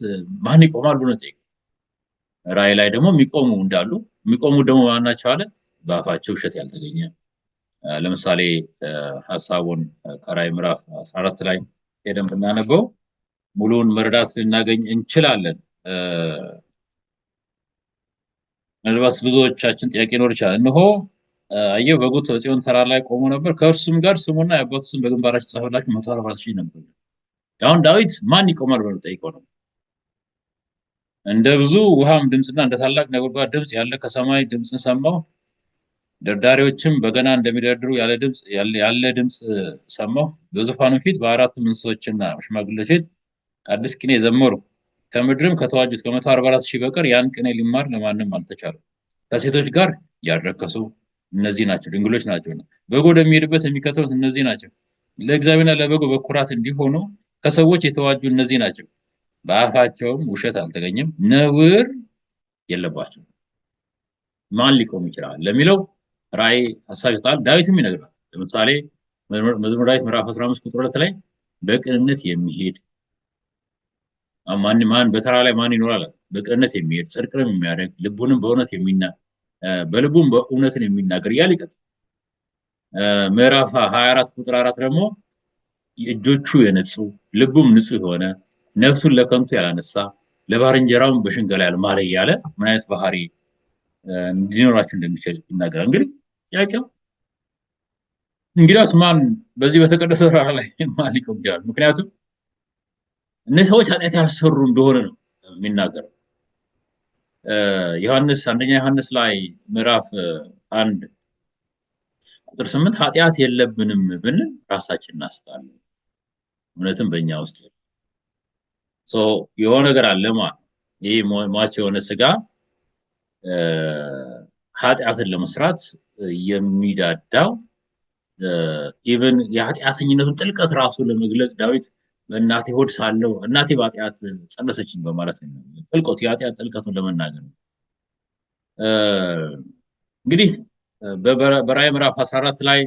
ማን ይቆማል ብሎ ጠይቀ። ራእይ ላይ ደግሞ የሚቆሙ እንዳሉ፣ የሚቆሙ ደግሞ ማናቸው አለ? በአፋቸው ውሸት ያልተገኘ። ለምሳሌ ሐሳቡን ከራእይ ምዕራፍ 14 ላይ ሄደን ብናነበው ሙሉውን መረዳት ልናገኝ እንችላለን። ምናልባት ብዙዎቻችን ጥያቄ ኖር ይችላል። እነሆ አየሁ በጉ በጽዮን ተራራ ላይ ቆሞ ነበር፣ ከእርሱም ጋር ስሙና የአባቱ ስም በግንባራቸው የተጻፈላቸው 144 ሺህ ነበሩ። አሁን ዳዊት ማን ይቆማል ብሎ ጠይቀው ነው። እንደ ብዙ ውሃም ድምፅና እንደ ታላቅ ነጎድጓድ ድምፅ ያለ ከሰማይ ድምፅን ሰማሁ። ደርዳሪዎችም በገና እንደሚደርድሩ ያለ ድምፅ ሰማሁ። በዙፋኑ ፊት በአራቱም እንስሶችና ሽማግሌዎች ፊት አዲስ ቅኔ ዘመሩ። ከምድርም ከተዋጁት ከ144 ሺህ በቀር ያን ቅኔ ሊማር ለማንም አልተቻለም። ከሴቶች ጋር ያልረከሱ እነዚህ ናቸው፣ ድንግሎች ናቸው። በጉ ወደሚሄድበት የሚከተሉት እነዚህ ናቸው። ለእግዚአብሔርና ለበጉ በኩራት እንዲሆኑ ከሰዎች የተዋጁ እነዚህ ናቸው። በአፋቸውም ውሸት አልተገኘም፣ ነውር የለባቸው። ማን ሊቆም ይችላል ለሚለው ራእይ ሐሳብ ይሰጣል። ዳዊትም ይነግራል። ለምሳሌ መዝሙረ ዳዊት ምዕራፍ 15 ቁጥር 2 ላይ በቅንነት የሚሄድ ማን በተራራ ላይ ማን ይኖራል? በቅንነት የሚሄድ ጽድቅንም የሚያደርግ ልቡንም በእውነት በልቡም በእውነትን የሚናገር እያለ ይቀጥላል። ምዕራፍ 24 ቁጥር 4 ደግሞ እጆቹ የነጹ ልቡም ንጹህ የሆነ ነፍሱን ለከንቱ ያላነሳ ለባልንጀራውም በሽንገላ ያልማለ እያለ ምን አይነት ባህሪ እንዲኖራቸው እንደሚችል ይናገራል። እንግዲህ ጥያቄው እንግዲያውስ ማን በዚህ በተቀደሰ ተራራ ላይ ማን ሊቆም ይችላል? ምክንያቱም እነዚህ ሰዎች ኃጢአት ያልሰሩ እንደሆነ ነው የሚናገረው። አንደኛ ዮሐንስ ላይ ምዕራፍ 1 ቁጥር 8 ኃጢአት የለብንም ብንል ራሳችን እናስታለን፣ እውነትም በእኛ ውስጥ የሆነ ነገር አለ። ይህ ሟች የሆነ ስጋ ኃጢአትን ለመስራት የሚዳዳው ኢቭን የኃጢአተኝነቱን ጥልቀት ራሱ ለመግለጽ ዳዊት በእናቴ ሆድ ሳለሁ እናቴ በኃጢአት ጸነሰችኝ በማለት ነው። ጥልቀቱ የኃጢአት ጥልቀቱን ለመናገር ነው። እንግዲህ በራእይ ምዕራፍ 14 ላይ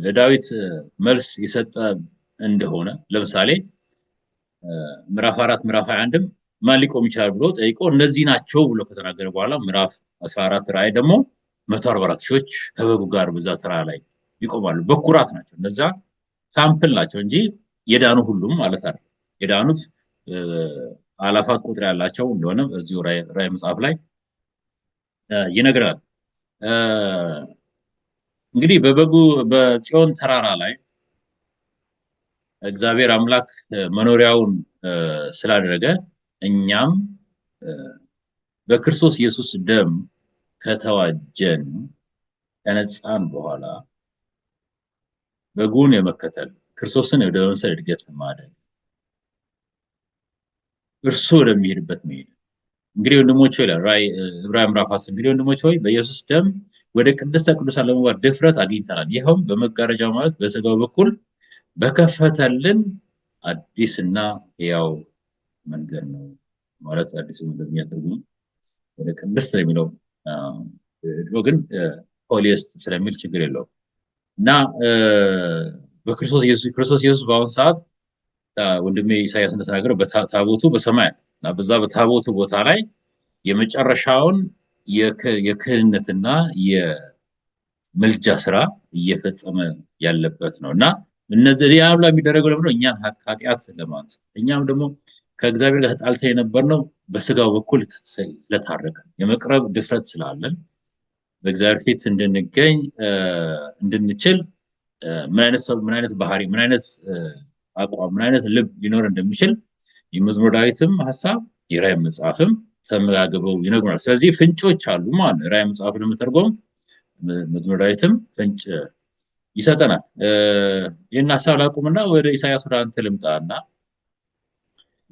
ለዳዊት መልስ የሰጠ እንደሆነ ለምሳሌ ምዕራፍ 4 ምዕራፍ 21ም ማን ሊቆም ይችላል ብሎ ጠይቆ እነዚህ ናቸው ብሎ ከተናገረ በኋላ ምዕራፍ 14 ራእይ ደግሞ 144 ሺዎች ከበጉ ጋር በዛ ተራራ ላይ ይቆማሉ። በኩራት ናቸው። እነዛ ሳምፕል ናቸው እንጂ የዳኑ ሁሉም ማለት አይደለም። የዳኑት አላፋት ቁጥር ያላቸው እንደሆነ እዚሁ ራእይ መጽሐፍ ላይ ይነግራል። እንግዲህ በጽዮን ተራራ ላይ እግዚአብሔር አምላክ መኖሪያውን ስላደረገ እኛም በክርስቶስ ኢየሱስ ደም ከተዋጀን ከነጻን በኋላ በጉን የመከተል ክርስቶስን ወደ መምሰል እድገት ማድረግ እርሱ ወደሚሄድበት መሄድ። እንግዲህ ወንድሞች ሆይ ዕብራውያን ምዕራፍ 10 እንግዲህ ወንድሞች ሆይ በኢየሱስ ደም ወደ ቅድስተ ቅዱሳን ለመግባት ድፍረት አግኝተናል። ይኸውም በመጋረጃው ማለት በስጋው በኩል በከፈተልን አዲስና ሕያው መንገድ ነው ማለት አዲሱ እንደኛ ትርጉም ወደ ቅድስት የሚለው ግን ሆሊስት ስለሚል ችግር የለውም። እና በክርስቶስ ኢየሱስ በአሁኑ ሰዓት ወንድሜ ኢሳያስ እንደተናገረው በታቦቱ በሰማይ እና በዛ በታቦቱ ቦታ ላይ የመጨረሻውን የክህነትና የምልጃ ስራ እየፈጸመ ያለበት ነው። እና እነዚህ ያ ሁሉ የሚደረገው ለምንድን ነው? እኛን ኃጢአት ለማንጻት እኛም ደግሞ ከእግዚአብሔር ጋር ተጣልተን የነበርነው በስጋው በኩል ስለታረቀ የመቅረብ ድፍረት ስላለን በእግዚአብሔር ፊት እንድንገኝ እንድንችል ምን አይነት ሰው ምን አይነት ባህሪ ምን አይነት አቋም ምን አይነት ልብ ሊኖር እንደሚችል የመዝሙር ዳዊትም ሐሳብ የራእይ መጽሐፍም ተመጋግበው ይነግሩናል። ስለዚህ ፍንጮች አሉ ማለት ነው። ራእይ መጽሐፍን ለመተርጎም መዝሙር ዳዊትም ፍንጭ ይሰጠናል። ይህን ሐሳብ ላቁምና ወደ ኢሳይያስ ወደ አንተ ልምጣና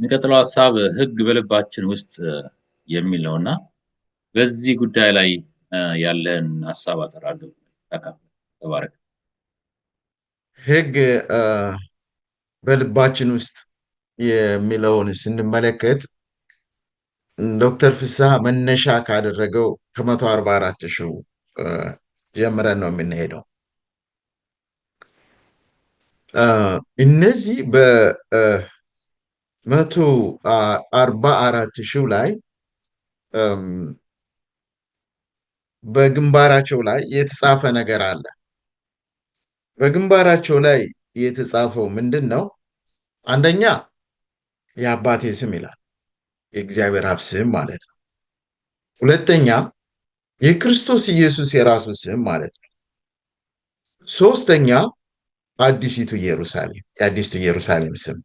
የሚቀጥለው ሐሳብ ሕግ በልባችን ውስጥ የሚል ነውና በዚህ ጉዳይ ላይ ያለን ሐሳብ አጠራለሁ። ተባረክ። ሕግ በልባችን ውስጥ የሚለውን ስንመለከት ዶክተር ፍስሐ መነሻ ካደረገው ከ144 ሺህ ጀምረን ነው የምንሄደው። እነዚህ በ144 ሺህ ላይ በግንባራቸው ላይ የተጻፈ ነገር አለ። በግንባራቸው ላይ የተጻፈው ምንድን ነው? አንደኛ የአባቴ ስም ይላል፣ የእግዚአብሔር አብ ስም ማለት ነው። ሁለተኛ የክርስቶስ ኢየሱስ የራሱ ስም ማለት ነው። ሶስተኛ አዲሲቱ ኢየሩሳሌም፣ የአዲሲቱ ኢየሩሳሌም ስም።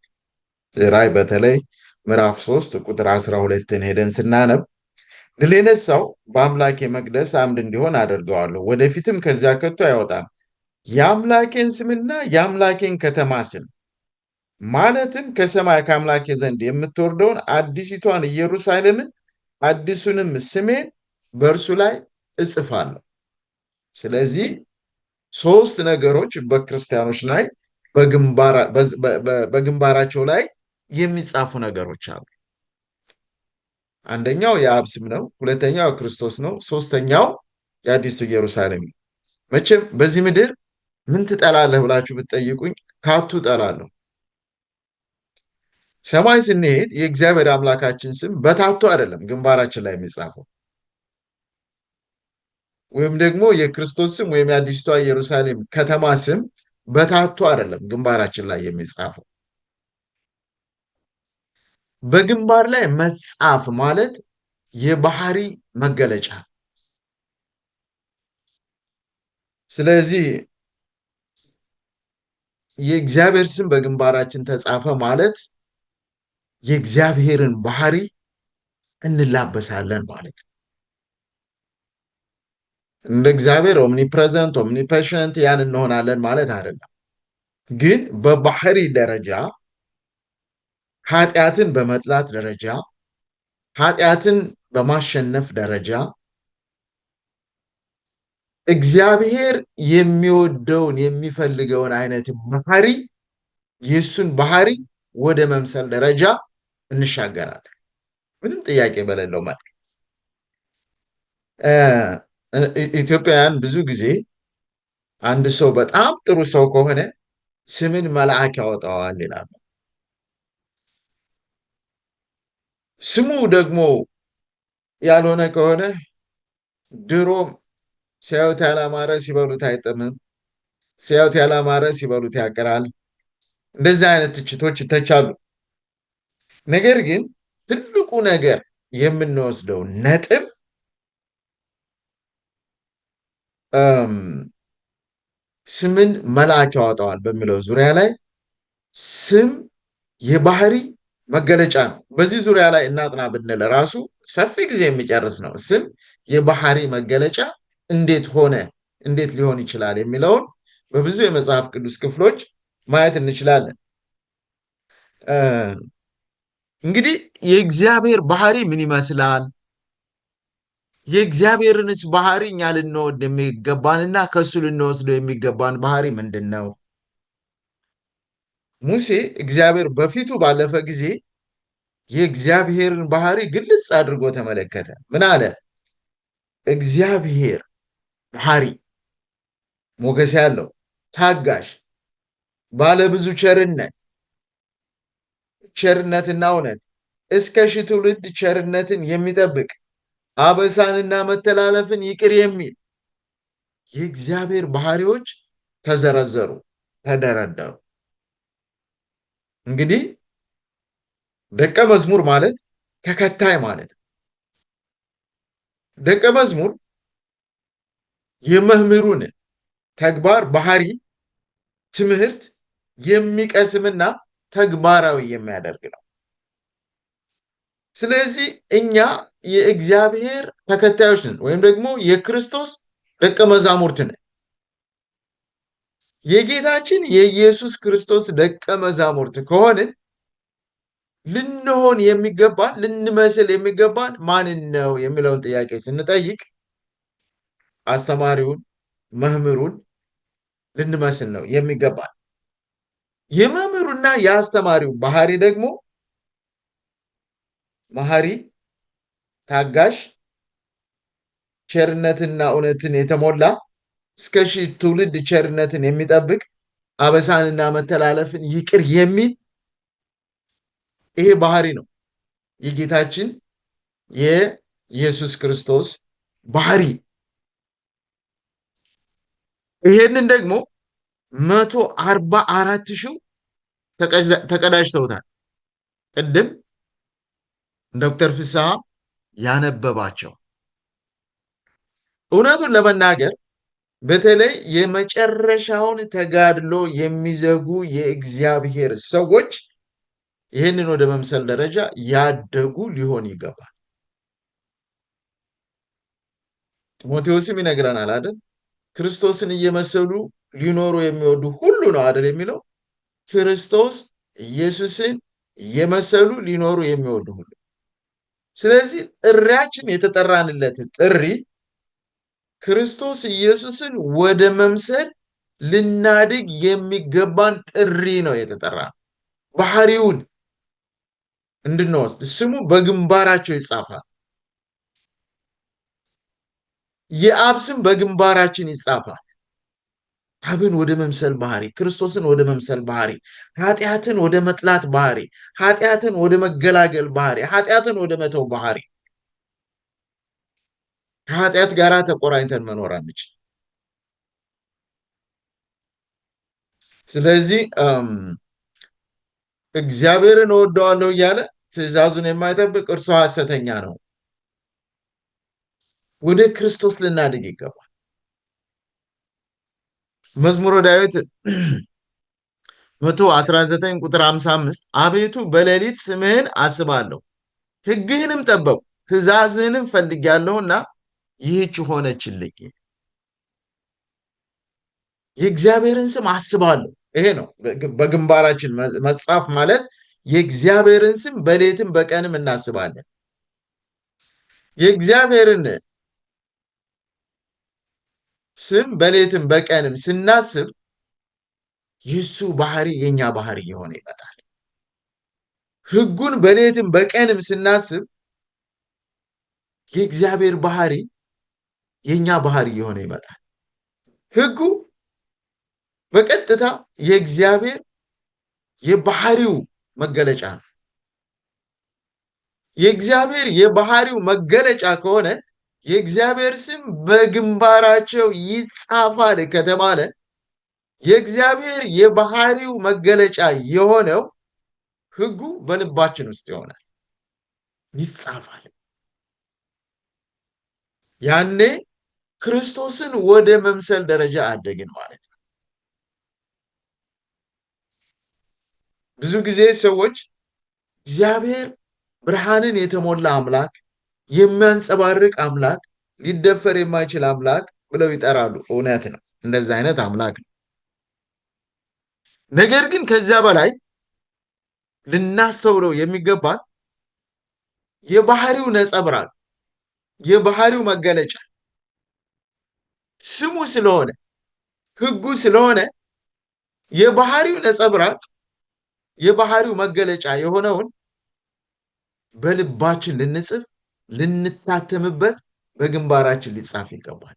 ራእይ በተለይ ምዕራፍ 3 ቁጥር 12ን ሄደን ስናነብ ድል የነሳው በአምላኬ መቅደስ አምድ እንዲሆን አደርገዋለሁ፣ ወደፊትም ከዚያ ከቶ አይወጣም። የአምላኬን ስምና የአምላኬን ከተማ ስም ማለትም ከሰማይ ከአምላኬ ዘንድ የምትወርደውን አዲሲቷን ኢየሩሳሌምን አዲሱንም ስሜን በእርሱ ላይ እጽፋለሁ። ስለዚህ ሶስት ነገሮች በክርስቲያኖች ላይ በግንባራቸው ላይ የሚጻፉ ነገሮች አሉ። አንደኛው የአብ ስም ነው። ሁለተኛው ክርስቶስ ነው። ሶስተኛው የአዲሱ ኢየሩሳሌም ነው። መቼም በዚህ ምድር ምን ትጠላለህ ብላችሁ ብትጠይቁኝ ታቱ እጠላለሁ። ሰማይ ስንሄድ የእግዚአብሔር አምላካችን ስም በታቱ አይደለም ግንባራችን ላይ የሚጻፈው፣ ወይም ደግሞ የክርስቶስ ስም ወይም የአዲስቷ ኢየሩሳሌም ከተማ ስም በታቱ አይደለም ግንባራችን ላይ የሚጻፈው። በግንባር ላይ መጻፍ ማለት የባህሪ መገለጫ። ስለዚህ የእግዚአብሔር ስም በግንባራችን ተጻፈ ማለት የእግዚአብሔርን ባህሪ እንላበሳለን ማለት ነው። እንደ እግዚአብሔር ኦምኒፕሬዘንት ኦምኒፐሸንት ያን እንሆናለን ማለት አይደለም። ግን በባህሪ ደረጃ ኃጢአትን በመጥላት ደረጃ ኃጢአትን በማሸነፍ ደረጃ እግዚአብሔር የሚወደውን የሚፈልገውን አይነት ባህሪ የእሱን ባህሪ ወደ መምሰል ደረጃ እንሻገራለን። ምንም ጥያቄ በሌለው መልክ ኢትዮጵያውያን ብዙ ጊዜ አንድ ሰው በጣም ጥሩ ሰው ከሆነ ስምን መልአክ ያወጣዋል ይላሉ። ስሙ ደግሞ ያልሆነ ከሆነ ድሮም ሲያዩት ያላማረ ሲበሉት አይጥምም፣ ሲያዩት ያላማረ ሲበሉት ያቅራል። እንደዚህ አይነት ትችቶች ይተቻሉ። ነገር ግን ትልቁ ነገር የምንወስደው ነጥብ ስምን መልአክ ያወጣዋል በሚለው ዙሪያ ላይ ስም የባህሪ መገለጫ ነው። በዚህ ዙሪያ ላይ እናጥና ብንል ራሱ ሰፊ ጊዜ የሚጨርስ ነው። ስም የባህሪ መገለጫ እንዴት ሆነ፣ እንዴት ሊሆን ይችላል የሚለውን በብዙ የመጽሐፍ ቅዱስ ክፍሎች ማየት እንችላለን። እንግዲህ የእግዚአብሔር ባህሪ ምን ይመስላል? የእግዚአብሔርንስ ባህሪ እኛ ልንወድ የሚገባንና ከእሱ ልንወስደው የሚገባን ባህሪ ምንድን ነው? ሙሴ እግዚአብሔር በፊቱ ባለፈ ጊዜ የእግዚአብሔርን ባህሪ ግልጽ አድርጎ ተመለከተ። ምን አለ? እግዚአብሔር ባህሪ ሞገስ ያለው፣ ታጋሽ፣ ባለብዙ ቸርነት፣ ቸርነትና እውነት እስከ ሺህ ትውልድ ቸርነትን የሚጠብቅ አበሳንና መተላለፍን ይቅር የሚል የእግዚአብሔር ባህሪዎች ተዘረዘሩ፣ ተደረደሩ። እንግዲህ ደቀ መዝሙር ማለት ተከታይ ማለት ነው። ደቀ መዝሙር የመምህሩን ተግባር፣ ባህሪ፣ ትምህርት የሚቀስምና ተግባራዊ የሚያደርግ ነው። ስለዚህ እኛ የእግዚአብሔር ተከታዮች ነን፣ ወይም ደግሞ የክርስቶስ ደቀ መዛሙርት ነን። የጌታችን የኢየሱስ ክርስቶስ ደቀ መዛሙርት ከሆንን ልንሆን የሚገባን ልንመስል የሚገባን ማንን ነው የሚለውን ጥያቄ ስንጠይቅ አስተማሪውን፣ መምህሩን ልንመስል ነው የሚገባን። የመምህሩና የአስተማሪው ባህሪ ደግሞ መሐሪ፣ ታጋሽ፣ ቸርነትና እውነትን የተሞላ እስከ ሺህ ትውልድ ቸርነትን የሚጠብቅ አበሳንና መተላለፍን ይቅር የሚል ይሄ ባህሪ ነው የጌታችን የኢየሱስ ክርስቶስ ባህሪ። ይሄንን ደግሞ 144,000 ተቀዳጅተውታል። ቅድም ዶክተር ፍስሐ ያነበባቸው። እውነቱን ለመናገር በተለይ የመጨረሻውን ተጋድሎ የሚዘጉ የእግዚአብሔር ሰዎች ይህንን ወደ መምሰል ደረጃ ያደጉ ሊሆን ይገባል። ጢሞቴዎስም ይነግረናል አይደል? ክርስቶስን እየመሰሉ ሊኖሩ የሚወዱ ሁሉ ነው አይደል የሚለው። ክርስቶስ ኢየሱስን እየመሰሉ ሊኖሩ የሚወዱ ሁሉ። ስለዚህ ጥሪያችን የተጠራንለት ጥሪ ክርስቶስ ኢየሱስን ወደ መምሰል ልናድግ የሚገባን ጥሪ ነው የተጠራ። ባህሪውን እንድንወስድ ስሙ በግንባራቸው ይጻፋል። የአብ ስም በግንባራችን ይጻፋል። አብን ወደ መምሰል ባህሪ፣ ክርስቶስን ወደ መምሰል ባህሪ፣ ኃጢአትን ወደ መጥላት ባህሪ፣ ኃጢአትን ወደ መገላገል ባህሪ፣ ኃጢአትን ወደ መተው ባህሪ። ከኃጢአት ጋር ተቆራኝተን መኖር አንችል። ስለዚህ እግዚአብሔርን እወደዋለሁ እያለ ትእዛዙን የማይጠብቅ እርሱ ሐሰተኛ ነው። ወደ ክርስቶስ ልናድግ ይገባል። መዝሙረ ዳዊት 119 ቁጥር 55 አቤቱ በሌሊት ስምህን አስባለሁ፣ ሕግህንም ጠበቁ፣ ትእዛዝህንም ፈልጌያለሁና ይህች ሆነችልኝ። የእግዚአብሔርን ስም አስባለሁ። ይሄ ነው በግንባራችን መጻፍ ማለት። የእግዚአብሔርን ስም በሌትም በቀንም እናስባለን። የእግዚአብሔርን ስም በሌትም በቀንም ስናስብ የሱ ባህሪ የኛ ባህሪ የሆነ ይመጣል። ሕጉን በሌትም በቀንም ስናስብ የእግዚአብሔር ባህሪ የኛ ባህሪ የሆነ ይመጣል። ሕጉ በቀጥታ የእግዚአብሔር የባህሪው መገለጫ ነው። የእግዚአብሔር የባህሪው መገለጫ ከሆነ የእግዚአብሔር ስም በግንባራቸው ይጻፋል ከተባለ የእግዚአብሔር የባህሪው መገለጫ የሆነው ሕጉ በልባችን ውስጥ ይሆናል፣ ይጻፋል። ያኔ ክርስቶስን ወደ መምሰል ደረጃ አደግን ማለት ነው። ብዙ ጊዜ ሰዎች እግዚአብሔር ብርሃንን የተሞላ አምላክ፣ የሚያንጸባርቅ አምላክ፣ ሊደፈር የማይችል አምላክ ብለው ይጠራሉ። እውነት ነው፣ እንደዛ አይነት አምላክ ነው። ነገር ግን ከዚያ በላይ ልናስተውለው የሚገባን የባህሪው ነጸብራቅ፣ የባህሪው መገለጫ ስሙ ስለሆነ፣ ሕጉ ስለሆነ የባህሪው ነጸብራቅ፣ የባህሪው መገለጫ የሆነውን በልባችን ልንጽፍ፣ ልንታተምበት፣ በግንባራችን ሊጻፍ ይገባል፣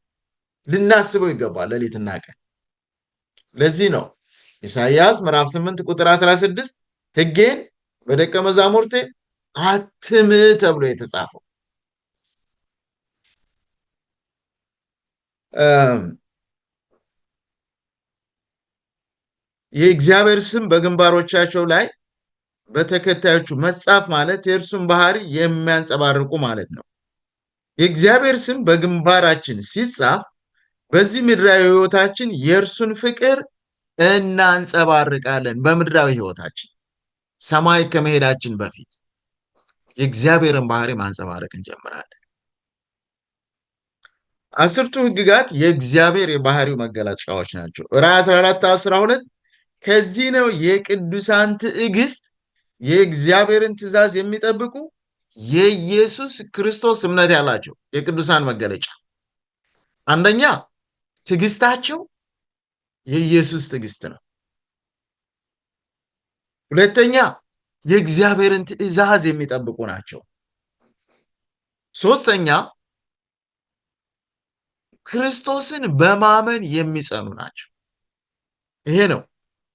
ልናስበው ይገባል ሌሊትና ቀን። ለዚህ ነው ኢሳይያስ ምዕራፍ 8 ቁጥር 16 ሕጌን በደቀ መዛሙርቴ አትም ተብሎ የተጻፈው። የእግዚአብሔር ስም በግንባሮቻቸው ላይ በተከታዮቹ መጻፍ ማለት የእርሱን ባህሪ የሚያንጸባርቁ ማለት ነው። የእግዚአብሔር ስም በግንባራችን ሲጻፍ በዚህ ምድራዊ ህይወታችን የእርሱን ፍቅር እናንጸባርቃለን። በምድራዊ ህይወታችን ሰማይ ከመሄዳችን በፊት የእግዚአብሔርን ባህሪ ማንጸባረቅ እንጀምራለን። 10ቱ ህግጋት የእግዚአብሔር የባህሪው መገለጫዎች ናቸው። ራዕይ 14:12 ከዚህ ነው የቅዱሳን ትዕግስት የእግዚአብሔርን ትእዛዝ የሚጠብቁ የኢየሱስ ክርስቶስ እምነት ያላቸው የቅዱሳን መገለጫ። አንደኛ ትዕግስታቸው የኢየሱስ ትዕግስት ነው። ሁለተኛ የእግዚአብሔርን ትእዛዝ የሚጠብቁ ናቸው። ሶስተኛ ክርስቶስን በማመን የሚጸኑ ናቸው። ይሄ ነው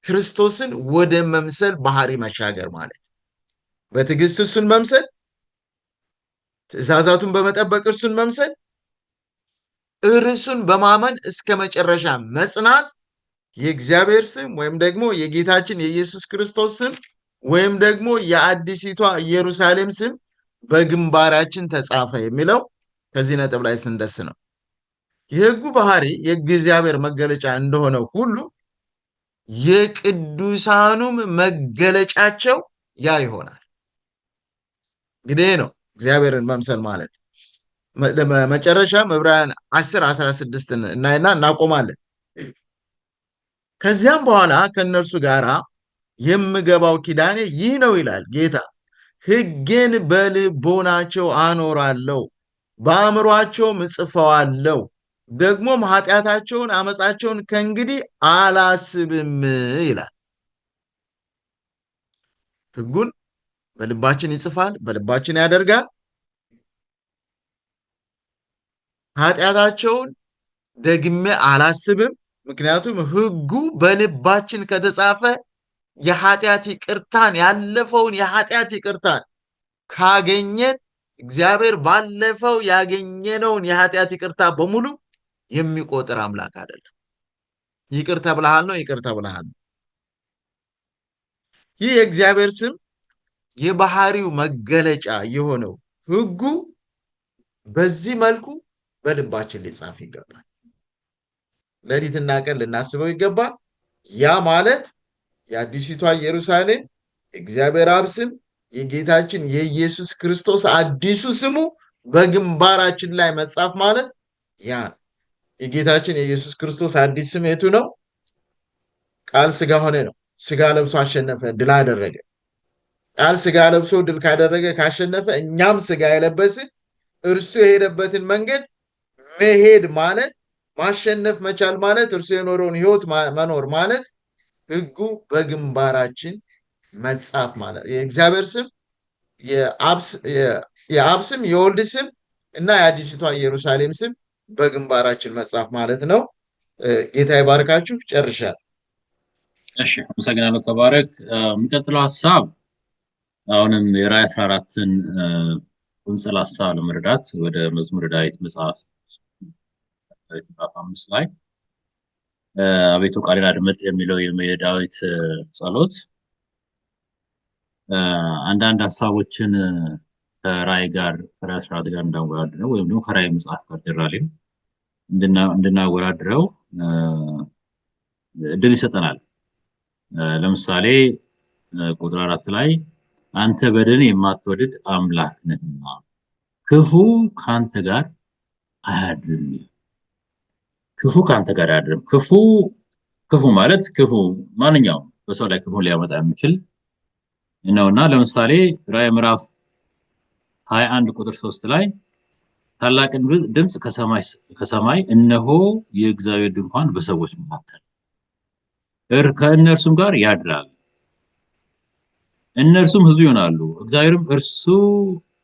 ክርስቶስን ወደ መምሰል ባህሪ መሻገር ማለት። በትዕግስት እሱን መምሰል፣ ትእዛዛቱን በመጠበቅ እርሱን መምሰል፣ እርሱን በማመን እስከ መጨረሻ መጽናት። የእግዚአብሔር ስም ወይም ደግሞ የጌታችን የኢየሱስ ክርስቶስ ስም ወይም ደግሞ የአዲሲቷ ኢየሩሳሌም ስም በግንባራችን ተጻፈ የሚለው ከዚህ ነጥብ ላይ ስንደርስ ነው። የሕጉ ባህሪ የእግዚአብሔር መገለጫ እንደሆነ ሁሉ የቅዱሳኑም መገለጫቸው ያ ይሆናል። እንግዲህ ነው እግዚአብሔርን መምሰል ማለት። መጨረሻም ዕብራውያን 10:16 እናይና እናቆማለን። ከዚያም በኋላ ከእነርሱ ጋር የምገባው ኪዳኔ ይህ ነው ይላል ጌታ፣ ሕጌን በልቦናቸው አኖራለሁ፣ በአእምሯቸውም እጽፈዋለሁ፣ ደግሞም ኃጢአታቸውን አመፃቸውን ከእንግዲህ አላስብም ይላል። ሕጉን በልባችን ይጽፋል፣ በልባችን ያደርጋል። ኃጢአታቸውን ደግሜ አላስብም። ምክንያቱም ሕጉ በልባችን ከተጻፈ የኃጢአት ይቅርታን ያለፈውን የኃጢአት ይቅርታን ካገኘን እግዚአብሔር ባለፈው ያገኘነውን የኃጢአት ይቅርታ በሙሉ የሚቆጥር አምላክ አይደለም። ይቅር ተብለሃል ነው፣ ይቅር ተብለሃል። ይህ የእግዚአብሔር ስም የባህሪው መገለጫ የሆነው ሕጉ በዚህ መልኩ በልባችን ሊጻፍ ይገባል። ሌሊትና ቀን ልናስበው ይገባል። ያ ማለት የአዲሲቷ ኢየሩሳሌም የእግዚአብሔር አብ ስም የጌታችን የኢየሱስ ክርስቶስ አዲሱ ስሙ በግንባራችን ላይ መጻፍ ማለት ያ ነው። የጌታችን የኢየሱስ ክርስቶስ አዲስ ስም የቱ ነው? ቃል ስጋ ሆነ ነው። ስጋ ለብሶ አሸነፈ፣ ድል አደረገ። ቃል ስጋ ለብሶ ድል ካደረገ ካሸነፈ፣ እኛም ስጋ የለበስን እርሱ የሄደበትን መንገድ መሄድ ማለት ማሸነፍ መቻል ማለት እርሱ የኖረውን ሕይወት መኖር ማለት ሕጉ በግንባራችን መጻፍ ማለት የእግዚአብሔር ስም የአብ ስም የወልድ ስም እና የአዲሲቷ ኢየሩሳሌም ስም በግንባራችን መጻፍ ማለት ነው። ጌታ ይባርካችሁ። ጨርሻለሁ። እሺ፣ አመሰግናለሁ። ተባረክ። የሚቀጥለው ሀሳብ አሁንም የራዕይ 14ን ቁንጽል ሀሳብ ለመረዳት ወደ መዝሙረ ዳዊት መጽሐፍ ምዕራፍ 5 ላይ አቤቱ ቃሌን አድምጥ የሚለው የዳዊት ጸሎት አንዳንድ ሀሳቦችን ከራዕይ ጋር ከራዕይ 14 ጋር እንዳወዳድረው ወይም ደግሞ ከራዕይ መጽሐፍ ጋር ጀራሊ እንድናወዳድረው እድል ይሰጠናል። ለምሳሌ ቁጥር 4 ላይ አንተ በደልን የማትወድድ አምላክ ነህና ክፉ ካንተ ጋር አያድርም። ክፉ ካንተ ጋር አያድርም። ክፉ ማለት ክፉ ማንኛውም በሰው ላይ ክፉ ሊያመጣ የሚችል ነውና ለምሳሌ ራዕይ ምዕራፍ 21 ቁጥር 3 ላይ ታላቅ ድምፅ ከሰማይ እነሆ የእግዚአብሔር ድንኳን በሰዎች መካከል ከእነርሱም ጋር ያድራል፣ እነርሱም ሕዝቡ ይሆናሉ፣ እግዚአብሔርም እርሱ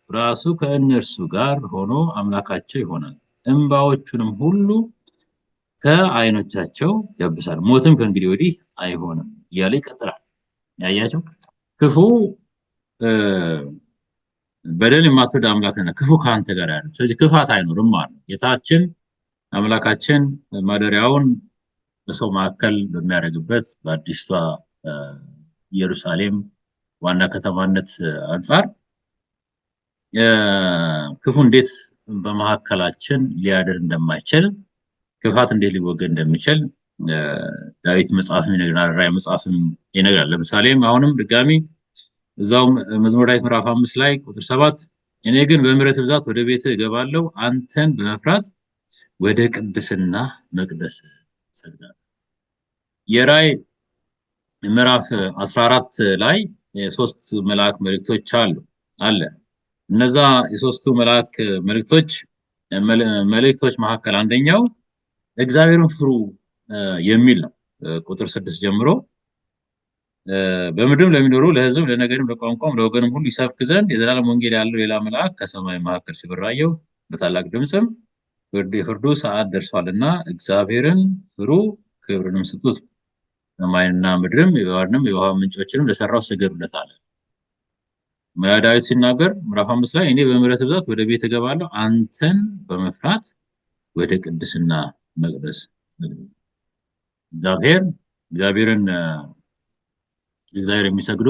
ራሱ ከእነርሱ ጋር ሆኖ አምላካቸው ይሆናል፣ እንባዎቹንም ሁሉ ከዓይኖቻቸው ያብሳል፣ ሞትም ከእንግዲህ ወዲህ አይሆንም እያለ ይቀጥላል። ያያቸው ክፉ በደል የማትወድ አምላክ ነህ፣ ክፉ ከአንተ ጋር ያለው። ስለዚህ ክፋት አይኖርም ማለት ነው። ጌታችን አምላካችን ማደሪያውን በሰው መካከል በሚያደርግበት በአዲስቷ ኢየሩሳሌም ዋና ከተማነት አንጻር ክፉ እንዴት በመካከላችን ሊያድር እንደማይችል ክፋት እንዴት ሊወገድ እንደሚችል ዳዊት መጽሐፍም ይነግራል፣ ራዕይ መጽሐፍም ይነግራል። ለምሳሌም አሁንም ድጋሚ እዛው መዝሙረ ዳዊት ምዕራፍ 5 ላይ ቁጥር 7 እኔ ግን በምሕረት ብዛት ወደ ቤትህ እገባለሁ አንተን በመፍራት ወደ ቅድስና መቅደስ እሰግዳለሁ። የራዕይ ምዕራፍ 14 ላይ የሶስት መልአክ መልእክቶች አለ። እነዛ የሶስቱ መልአክ መልእክቶች መካከል አንደኛው እግዚአብሔርን ፍሩ የሚል ነው። ቁጥር 6 ጀምሮ በምድርም ለሚኖሩ ለሕዝብም ለነገድም ለቋንቋም ለወገንም ሁሉ ይሰብክ ዘንድ የዘላለም ወንጌል ያለው ሌላ መልአክ ከሰማይ መካከል ሲበራ አየሁ። በታላቅ ድምፅም የፍርዱ ሰዓት ደርሷልና እግዚአብሔርን ፍሩ፣ ክብርንም ስጡት፣ ሰማይንና ምድርም የባህርንም የውሃ ምንጮችንም ለሰራው ስገዱለት አለ። ዳዊት ሲናገር ምዕራፍ 5 ላይ እኔ በምሕረት ብዛት ወደ ቤት እገባለሁ አንተን በመፍራት ወደ ቅድስና መቅደስ እግዚአብሔርን የሚሰግዱ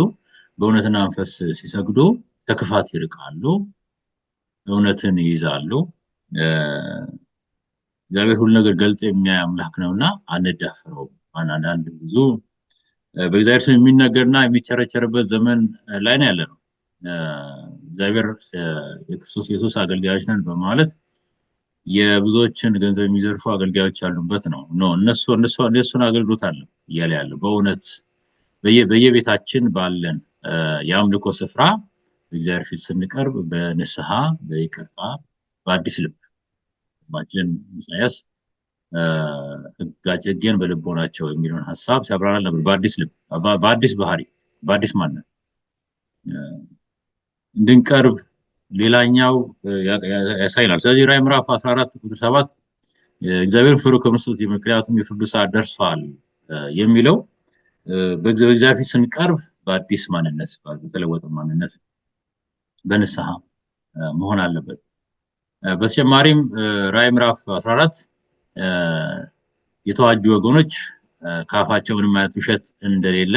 በእውነትና መንፈስ ሲሰግዱ ከክፋት ይርቃሉ፣ እውነትን ይይዛሉ። እግዚአብሔር ሁሉ ነገር ገልጦ የሚያይ አምላክ ነውና አንዳፈረውም። አንዳንድ ብዙ በእግዚአብሔር ስም የሚነገርና የሚቸረቸርበት ዘመን ላይ ነው ያለነው። እግዚአብሔር የክርስቶስ ኢየሱስ አገልጋዮች ነን በማለት የብዙዎችን ገንዘብ የሚዘርፉ አገልጋዮች ያሉበት ነው። እነሱን አገልግሎት አለ እያለ ያለው በእውነት በየቤታችን ባለን የአምልኮ ስፍራ በእግዚአብሔር ፊት ስንቀርብ በንስሐ በይቅርታ በአዲስ ልብ ማችን ኢሳያስ ሕጌን በልቦናቸው የሚለውን ሐሳብ ሲያብራራ ነበር። በአዲስ ልብ በአዲስ ባህሪ በአዲስ ማንነት እንድንቀርብ ሌላኛው ያሳይናል። ስለዚህ ራዕይ ምዕራፍ 14 ቁጥር 7 እግዚአብሔርን ፍሩ ከምስሉት ምክንያቱም የፍርዱ ሰዓት ደርሷል የሚለው በእግዚአብሔር ፊት ስንቀርብ በአዲስ ማንነት በተለወጠ ማንነት በንስሐ መሆን አለበት። በተጨማሪም ራዕይ ምዕራፍ 14 የተዋጁ ወገኖች ካፋቸው ምንም አይነት ውሸት እንደሌለ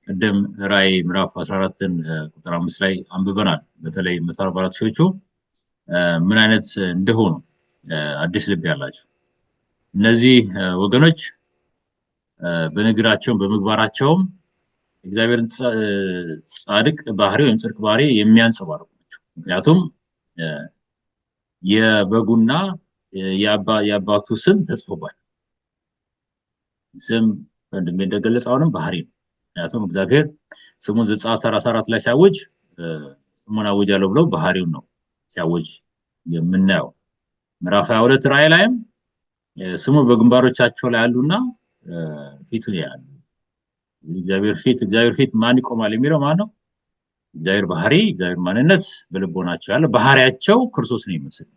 ቅድም ራዕይ ምዕራፍ 14ን ቁጥር 5 ላይ አንብበናል። በተለይ 144 ሺዎቹ ምን አይነት እንደሆኑ አዲስ ልብ ያላቸው እነዚህ ወገኖች በንግግራቸውም በምግባራቸውም እግዚአብሔርን ጻድቅ ባህሪ ወይም ጽድቅ ባህሪ የሚያንጸባርቁ ናቸው። ምክንያቱም የበጉና የአባቱ ስም ተጽፎባቸው ስም እንደገለጸው አሁንም ባህሪ ነው። ምክንያቱም እግዚአብሔር ስሙን ዘጸአት 44 ላይ ሲያውጅ ስሙን አውጃለሁ ብሎ ባህሪውን ነው ሲያውጅ የምናየው። ምዕራፍ 22 ራዕይ ላይም ስሙ በግንባሮቻቸው ላይ አሉና ፊቱን ያያሉ። እግዚአብሔር ፊት ማን ይቆማል የሚለው ማን ነው? እግዚአብሔር ባህሪ እግዚአብሔር ማንነት በልቦናቸው ያለ ባህሪያቸው ክርስቶስን ይመስል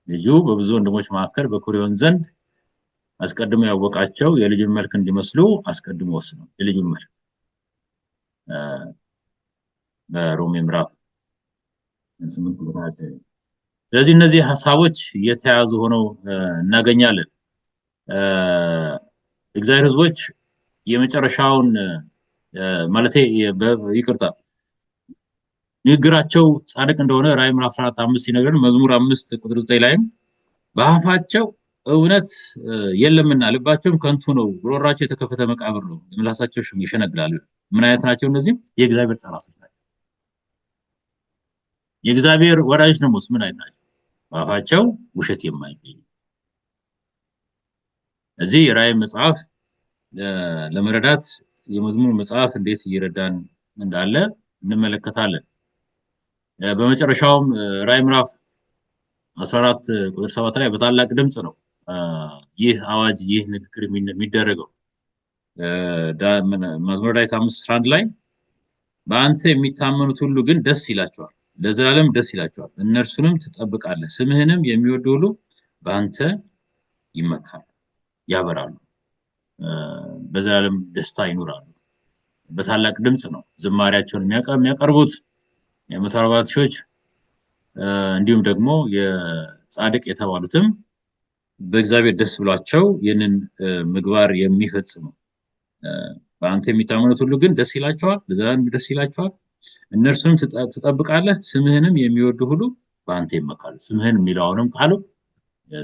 ልጁ በብዙ ወንድሞች መካከል በኩር ይሆን ዘንድ አስቀድሞ ያወቃቸው የልጁን መልክ እንዲመስሉ አስቀድሞ ወስነው የልጁን መልክ በሮሜ ምዕራፍ 8 ቁጥር 20። ስለዚህ እነዚህ ሐሳቦች የተያዙ ሆነው እናገኛለን። እግዚአብሔር ሕዝቦች የመጨረሻውን ማለቴ ይቅርታ ንግግራቸው ጻድቅ እንደሆነ ራዕይ ምዕራፍ 14 ሲነግረን መዝሙር 5 ቁጥር 9 ላይም በአፋቸው እውነት የለምና ልባቸውም ከንቱ ነው፣ ጉሮሯቸው የተከፈተ መቃብር ነው፣ ምላሳቸው ይሸነግላሉ። ምን አይነት ናቸው እነዚህ? የእግዚአብሔር ጠላቶች ናቸው። የእግዚአብሔር ወዳጆች ደግሞ ምን አይነት ናቸው? በአፋቸው ውሸት የማይገኝ። እዚህ የራዕይ መጽሐፍ ለመረዳት የመዝሙር መጽሐፍ እንዴት እየረዳን እንዳለ እንመለከታለን። በመጨረሻውም ራዕይ ምዕራፍ 14 ቁጥር 7 ላይ በታላቅ ድምጽ ነው ይህ አዋጅ ይህ ንግግር የሚደረገው። መዝሙረ ዳዊት 5:11 ላይ በአንተ የሚታመኑት ሁሉ ግን ደስ ይላቸዋል፣ ለዘላለም ደስ ይላቸዋል፣ እነርሱንም ትጠብቃለህ፣ ስምህንም የሚወዱ ሁሉ በአንተ ይመካሉ፣ ያበራሉ፣ በዘላለም ደስታ ይኖራሉ። በታላቅ ድምጽ ነው ዝማሬያቸውን የሚያቀርቡት የ144 ሺዎች እንዲሁም ደግሞ የጻድቅ የተባሉትም በእግዚአብሔር ደስ ብሏቸው ይህንን ምግባር የሚፈጽሙ በአንተ የሚታመኑት ሁሉ ግን ደስ ይላቸዋል፣ ለዘላለም ደስ ይላቸዋል። እነርሱንም ትጠብቃለህ፣ ስምህንም የሚወዱ ሁሉ በአንተ ይመካሉ። ስምህን የሚለው አሁንም ቃሉ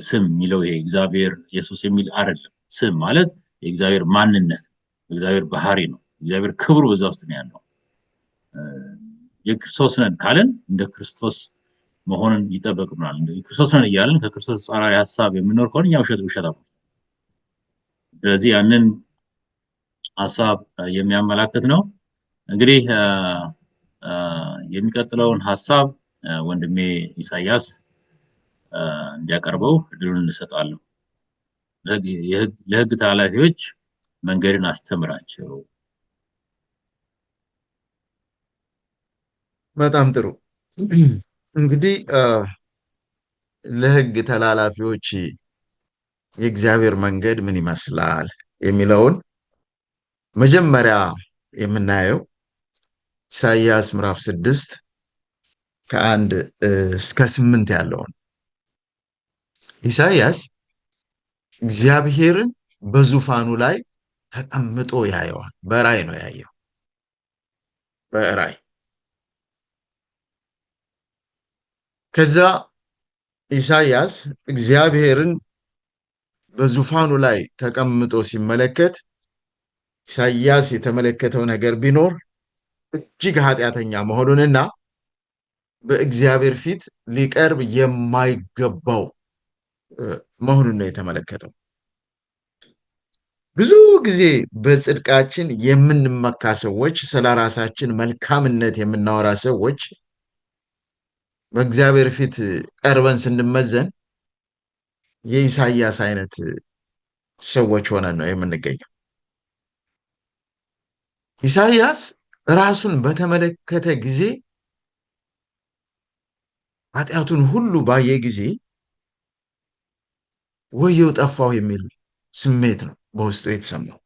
ስም የሚለው ይሄ እግዚአብሔር ኢየሱስ የሚል አይደለም። ስም ማለት የእግዚአብሔር ማንነት፣ የእግዚአብሔር ባህሪ ነው። እግዚአብሔር ክብሩ በዛ ውስጥ ነው ያለው። የክርስቶስ ነን ካልን እንደ ክርስቶስ መሆንን ይጠበቅብናል። የክርስቶስ ነን እያልን ከክርስቶስ ጻራሪ ሐሳብ የምንኖር ከሆነ እኛ ውሸታም። ስለዚህ ያንን ሐሳብ የሚያመላክት ነው። እንግዲህ የሚቀጥለውን ሐሳብ ወንድሜ ኢሳያስ እንዲያቀርበው እድሉን እንሰጣለን። ለሕግ ተላላፊዎች መንገድን አስተምራቸው። በጣም ጥሩ። እንግዲህ ለሕግ ተላላፊዎች የእግዚአብሔር መንገድ ምን ይመስላል የሚለውን መጀመሪያ የምናየው ኢሳይያስ ምዕራፍ 6 ከ1 እስከ 8 ያለውን። ኢሳይያስ እግዚአብሔርን በዙፋኑ ላይ ተቀምጦ ያየዋል። በራእይ ነው ያየው። በራእይ ከዛ ኢሳይያስ እግዚአብሔርን በዙፋኑ ላይ ተቀምጦ ሲመለከት ኢሳይያስ የተመለከተው ነገር ቢኖር እጅግ ኃጢአተኛ መሆኑንና በእግዚአብሔር ፊት ሊቀርብ የማይገባው መሆኑን ነው የተመለከተው። ብዙ ጊዜ በጽድቃችን የምንመካ ሰዎች፣ ስለ ራሳችን መልካምነት የምናወራ ሰዎች በእግዚአብሔር ፊት ቀርበን ስንመዘን የኢሳይያስ አይነት ሰዎች ሆነን ነው የምንገኘው። ኢሳይያስ ራሱን በተመለከተ ጊዜ ኃጢአቱን ሁሉ ባየ ጊዜ ወየው ጠፋው የሚል ስሜት ነው በውስጡ የተሰማው።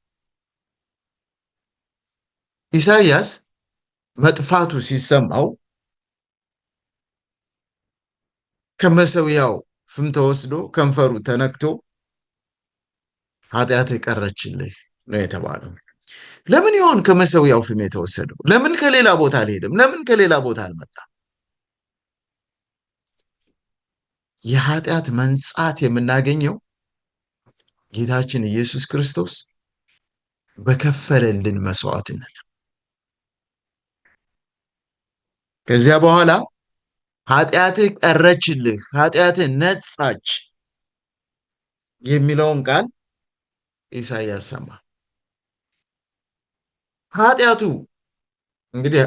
ኢሳይያስ መጥፋቱ ሲሰማው ከመሰዊያው ፍም ተወስዶ ከንፈሩ ተነክቶ ኃጢአት ቀረችልህ ነው የተባለው። ለምን ይሆን ከመሰዊያው ፍም የተወሰደው? ለምን ከሌላ ቦታ አልሄድም? ለምን ከሌላ ቦታ አልመጣም? የኃጢአት መንጻት የምናገኘው ጌታችን ኢየሱስ ክርስቶስ በከፈለልን መስዋዕትነት። ከዚያ በኋላ ኃጢአትህ ቀረችልህ፣ ኃጢአትህ ነጻች የሚለውን ቃል ኢሳይያስ ሰማ። ኃጢአቱ እንግዲህ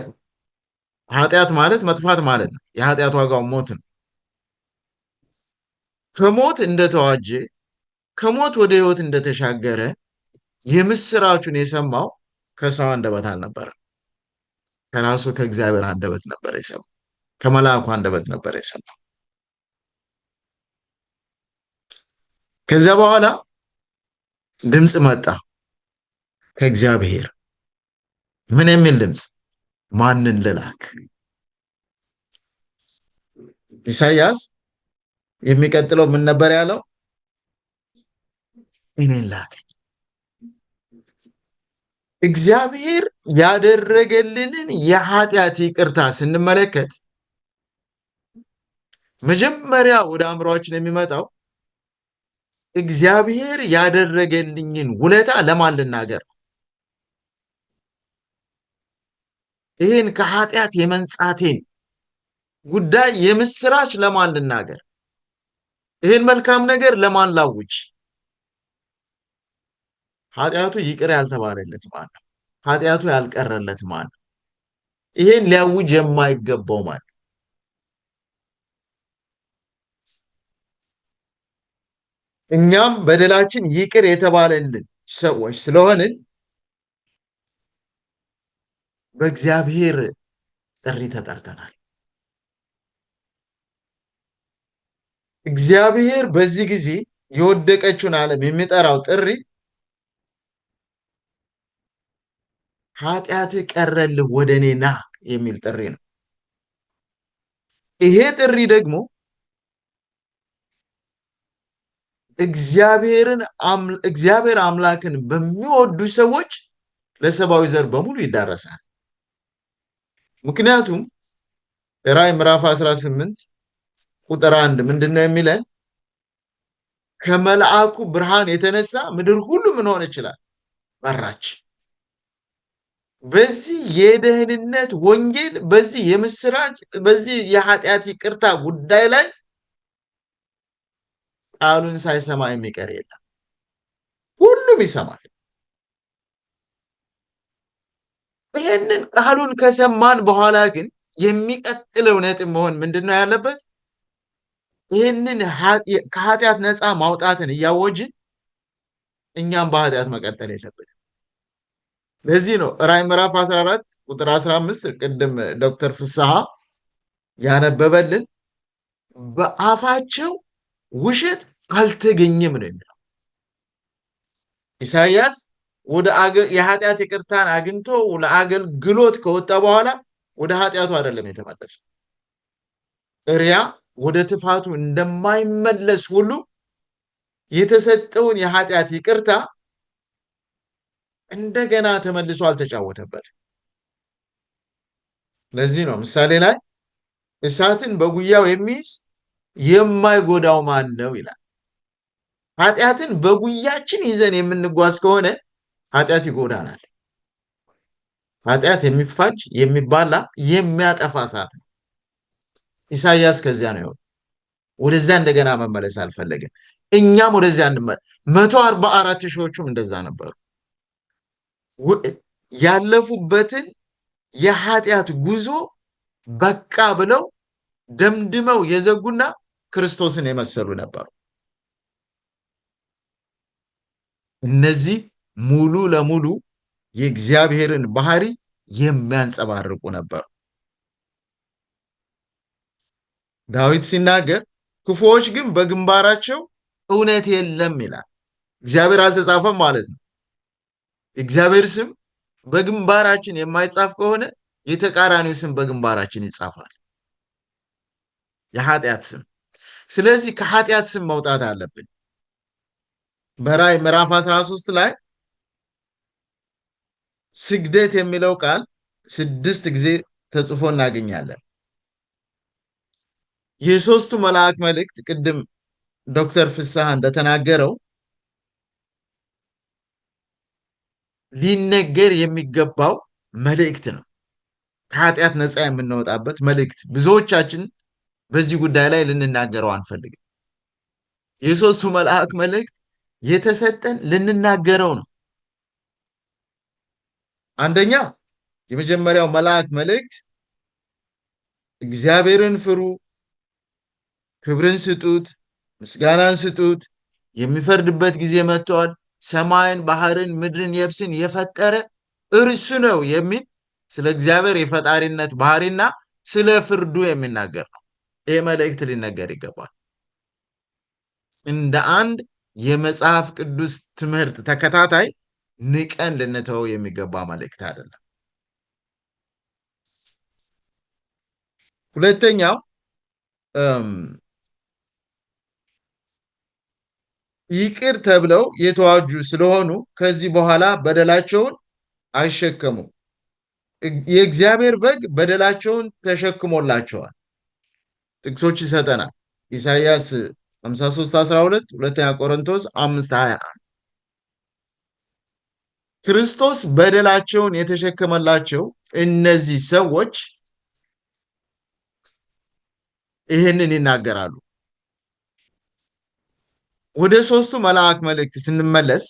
ኃጢአት ማለት መጥፋት ማለት ነው። የኃጢአት ዋጋው ሞት ነው። ከሞት እንደተዋጀ ከሞት ወደ ሕይወት እንደተሻገረ የምስራቹን የሰማው ከሰው አንደበት አልነበረም። ከራሱ ከእግዚአብሔር አንደበት ነበር የሰማው። ከመልአኩ አንደበት ነበር የሰማው። ከዚያ በኋላ ድምፅ መጣ ከእግዚአብሔር። ምን የሚል ድምፅ? ማንን ልላክ? ኢሳይያስ የሚቀጥለው ምን ነበር ያለው? እኔን ላከኝ። እግዚአብሔር ያደረገልንን የኃጢአት ይቅርታ ስንመለከት መጀመሪያ ወደ አእምሯችን የሚመጣው እግዚአብሔር ያደረገልኝን ውለታ ለማን ልናገር? ይህን ከኃጢአት የመንጻቴን ጉዳይ የምስራች ለማን ልናገር? ይህን መልካም ነገር ለማን ላውጅ? ኃጢአቱ ይቅር ያልተባለለት ማን ነው? ኃጢአቱ ያልቀረለት ማን ነው? ይህን ሊያውጅ የማይገባው ማን ነው? እኛም በደላችን ይቅር የተባለልን ሰዎች ስለሆንን በእግዚአብሔር ጥሪ ተጠርተናል። እግዚአብሔር በዚህ ጊዜ የወደቀችውን ዓለም የሚጠራው ጥሪ ኃጢአት ቀረልህ ወደ እኔ ና የሚል ጥሪ ነው። ይሄ ጥሪ ደግሞ እግዚአብሔር አምላክን በሚወዱ ሰዎች ለሰብአዊ ዘር በሙሉ ይዳረሳል። ምክንያቱም ራዕይ ምዕራፍ 18 ቁጥር 1 ምንድነው የሚለን? ከመልአኩ ብርሃን የተነሳ ምድር ሁሉ ምን ሆነ ይችላል? በራች። በዚህ የደህንነት ወንጌል፣ በዚህ የምስራች፣ በዚህ የኃጢአት ይቅርታ ጉዳይ ላይ ቃሉን ሳይሰማ የሚቀር የለም። ሁሉም ይሰማል። ይህንን ቃሉን ከሰማን በኋላ ግን የሚቀጥለው ነጥብ መሆን ምንድነው ያለበት? ይህንን ከኃጢአት ነፃ ማውጣትን እያወጅን እኛም በኃጢአት መቀጠል የለብንም። ለዚህ ነው ራዕይ ምዕራፍ 14 ቁጥር 15 ቅድም ዶክተር ፍስሐ ያነበበልን በአፋቸው ውሸት አልተገኘም ነው የሚለው። ኢሳይያስ ወደ የኃጢአት ይቅርታን አግኝቶ ለአገልግሎት ከወጣ በኋላ ወደ ኃጢአቱ አይደለም የተመለሰው። እሪያ ወደ ትፋቱ እንደማይመለስ ሁሉ የተሰጠውን የኃጢአት ይቅርታ እንደገና ተመልሶ አልተጫወተበትም። ለዚህ ነው ምሳሌ ላይ እሳትን በጉያው የሚይዝ የማይጎዳው ማን ነው ይላል። ኃጢአትን በጉያችን ይዘን የምንጓዝ ከሆነ ኃጢአት ይጎዳናል። ኃጢአት የሚፋጅ የሚባላ የሚያጠፋ እሳት ነው። ኢሳይያስ ከዚያ ነው የወጣው። ወደዚያ እንደገና መመለስ አልፈለገም። እኛም ወደዚያ 144 ሺዎቹም እንደዛ ነበሩ። ያለፉበትን የኃጢአት ጉዞ በቃ ብለው ደምድመው የዘጉና ክርስቶስን የመሰሉ ነበሩ። እነዚህ ሙሉ ለሙሉ የእግዚአብሔርን ባህሪ የሚያንጸባርቁ ነበሩ። ዳዊት ሲናገር ክፉዎች ግን በግንባራቸው እውነት የለም ይላል። እግዚአብሔር አልተጻፈም ማለት ነው። እግዚአብሔር ስም በግንባራችን የማይጻፍ ከሆነ የተቃራኒው ስም በግንባራችን ይጻፋል፣ የኃጢአት ስም። ስለዚህ ከኃጢአት ስም መውጣት አለብን። በራዕይ ምዕራፍ 13 ላይ ስግደት የሚለው ቃል 6 ጊዜ ተጽፎ እናገኛለን። የሶስቱ መልአክ መልእክት ቅድም ዶክተር ፍስሐ እንደተናገረው ሊነገር የሚገባው መልእክት ነው። ከኃጢአት ነፃ የምንወጣበት መልእክት። ብዙዎቻችን በዚህ ጉዳይ ላይ ልንናገረው አንፈልግም። የሶስቱ መልአክ መልእክት የተሰጠን ልንናገረው ነው። አንደኛ የመጀመሪያው መልአክ መልእክት እግዚአብሔርን ፍሩ፣ ክብርን ስጡት፣ ምስጋናን ስጡት፣ የሚፈርድበት ጊዜ መጥቷል፣ ሰማይን፣ ባህርን፣ ምድርን፣ የብስን የፈጠረ እርሱ ነው የሚል ስለ እግዚአብሔር የፈጣሪነት ባህሪና ስለ ፍርዱ የሚናገር ነው። ይህ መልእክት ሊነገር ይገባል። እንደ አንድ የመጽሐፍ ቅዱስ ትምህርት ተከታታይ ንቀን ልንተወው የሚገባ መልእክት አይደለም። ሁለተኛው ይቅር ተብለው የተዋጁ ስለሆኑ ከዚህ በኋላ በደላቸውን አይሸከሙም። የእግዚአብሔር በግ በደላቸውን ተሸክሞላቸዋል። ጥቅሶች ይሰጠናል። ኢሳይያስ 53:12፣ ሁለተኛ ቆሮንቶስ 5:21። ክርስቶስ በደላቸውን የተሸከመላቸው እነዚህ ሰዎች ይህንን ይናገራሉ። ወደ ሶስቱ መልአክ መልእክት ስንመለስ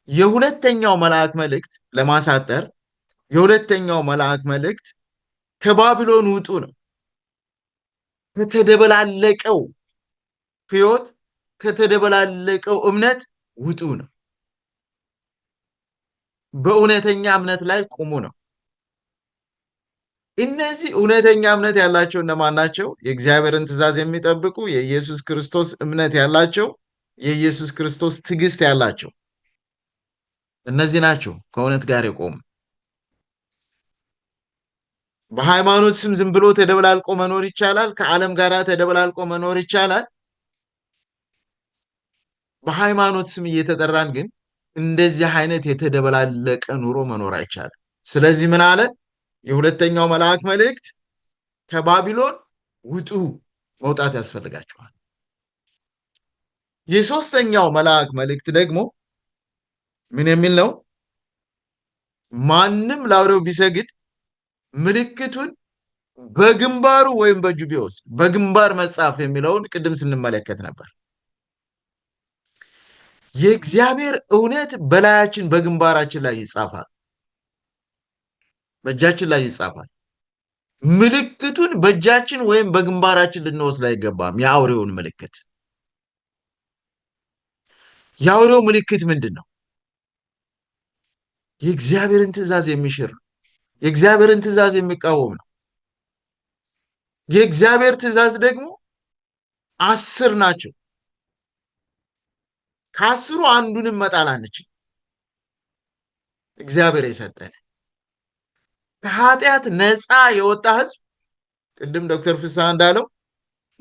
የሁለተኛው መልአክ መልእክት ለማሳጠር የሁለተኛው መልአክ መልእክት ከባቢሎን ውጡ ነው። ከተደበላለቀው ሕይወት ከተደበላለቀው እምነት ውጡ ነው። በእውነተኛ እምነት ላይ ቁሙ ነው። እነዚህ እውነተኛ እምነት ያላቸው እነማን ናቸው? የእግዚአብሔርን ትእዛዝ የሚጠብቁ፣ የኢየሱስ ክርስቶስ እምነት ያላቸው፣ የኢየሱስ ክርስቶስ ትዕግስት ያላቸው እነዚህ ናቸው ከእውነት ጋር የቆሙ። በሃይማኖት ስም ዝም ብሎ ተደበላልቆ መኖር ይቻላል። ከዓለም ጋር ተደበላልቆ መኖር ይቻላል። በሃይማኖት ስም እየተጠራን ግን እንደዚህ አይነት የተደበላለቀ ኑሮ መኖር አይቻልም። ስለዚህ ምን አለ? የሁለተኛው መልአክ መልእክት ከባቢሎን ውጡ፣ መውጣት ያስፈልጋቸዋል። የሶስተኛው መልአክ መልእክት ደግሞ ምን የሚል ነው? ማንም ለአውሬው ቢሰግድ ምልክቱን በግንባሩ ወይም በእጁ ቢወስድ። በግንባር መጻፍ የሚለውን ቅድም ስንመለከት ነበር። የእግዚአብሔር እውነት በላያችን በግንባራችን ላይ ይጻፋል፣ በእጃችን ላይ ይጻፋል። ምልክቱን በእጃችን ወይም በግንባራችን ልንወስድ አይገባም። የአውሬውን ምልክት። የአውሬው ምልክት ምንድን ነው? የእግዚአብሔርን ትእዛዝ የሚሽር ነው። የእግዚአብሔርን ትእዛዝ የሚቃወም ነው። የእግዚአብሔር ትእዛዝ ደግሞ 10 ናቸው። ከ10ሩ አንዱንም መጣል አንችል። እግዚአብሔር የሰጠን ከኃጢአት ነፃ የወጣ ህዝብ፣ ቅድም ዶክተር ፍስሐ እንዳለው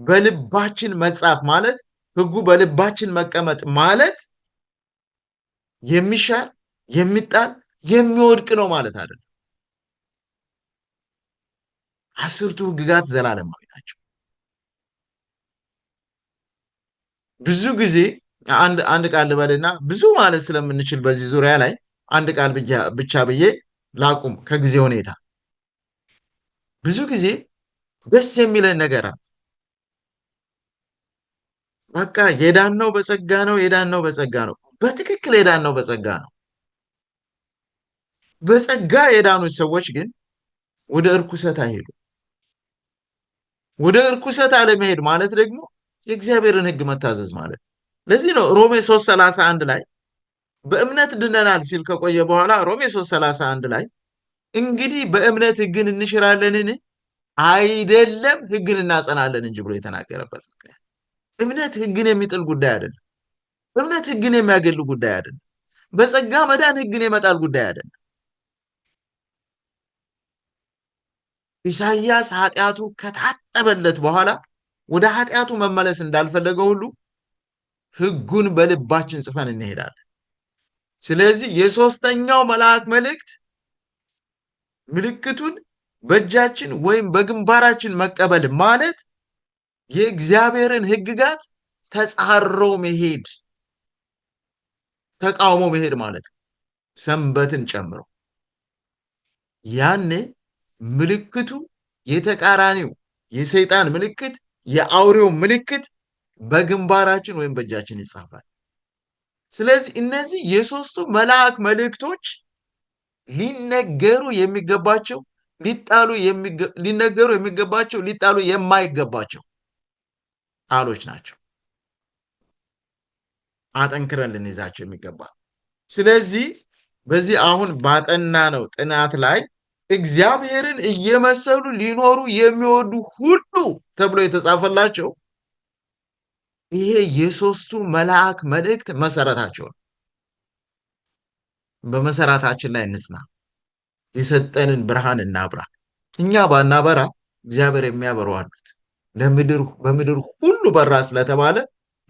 በልባችን መጻፍ ማለት ህጉ በልባችን መቀመጥ ማለት የሚሻር የሚጣል የሚወድቅ ነው ማለት አይደለም። 10ቱ ህግጋት ዘላለማዊ ናቸው። ብዙ ጊዜ አንድ ቃል ልበልና ብዙ ማለት ስለምንችል በዚህ ዙሪያ ላይ አንድ ቃል ብቻ ብዬ ላቁም። ከጊዜ ሁኔታ ብዙ ጊዜ ደስ የሚለን ነገር አለ። በቃ የዳነው በጸጋ ነው፣ የዳነው በጸጋ ነው። በትክክል የዳነው በጸጋ ነው። በጸጋ የዳኑት ሰዎች ግን ወደ እርኩሰት አይሄዱ። ወደ እርኩሰት አለመሄድ ማለት ደግሞ የእግዚአብሔርን ህግ መታዘዝ ማለት። ለዚህ ነው ሮሜ 3:31 ላይ በእምነት ድነናል ሲል ከቆየ በኋላ ሮሜ 3:31 ላይ እንግዲህ በእምነት ህግን እንሽራለንን? አይደለም ህግን እናጸናለን እንጂ ብሎ የተናገረበት ምክንያት እምነት ህግን የሚጥል ጉዳይ አይደለም። እምነት ህግን የሚያገል ጉዳይ አይደለም። በጸጋ መዳን ህግን የመጣል ጉዳይ አይደለም። ኢሳይያስ ኃጢአቱ ከታጠበለት በኋላ ወደ ኃጢአቱ መመለስ እንዳልፈለገ ሁሉ ህጉን በልባችን ጽፈን እንሄዳለን። ስለዚህ የሶስተኛው መልአክ መልእክት ምልክቱን በእጃችን ወይም በግንባራችን መቀበል ማለት የእግዚአብሔርን ህግጋት ተጻሮ መሄድ፣ ተቃውሞ መሄድ ማለት ነው፣ ሰንበትን ጨምሮ። ያኔ ምልክቱ የተቃራኒው የሰይጣን ምልክት፣ የአውሬው ምልክት በግንባራችን ወይም በእጃችን ይጻፋል። ስለዚህ እነዚህ የሶስቱ መልአክ መልእክቶች ሊነገሩ የሚገባቸው ሊነገሩ የሚገባቸው ሊጣሉ የማይገባቸው ቃሎች ናቸው። አጠንክረን ልንይዛቸው የሚገባ። ስለዚህ በዚህ አሁን ባጠናነው ጥናት ላይ እግዚአብሔርን እየመሰሉ ሊኖሩ የሚወዱ ሁሉ ተብሎ የተጻፈላቸው ይሄ የሶስቱ መልአክ መልእክት መሰረታቸው ነው። በመሰረታችን ላይ እንጽና። የሰጠንን ብርሃን እናብራ። እኛ ባናበራ እግዚአብሔር የሚያበሩ አሉት። በምድር ሁሉ በራ ስለተባለ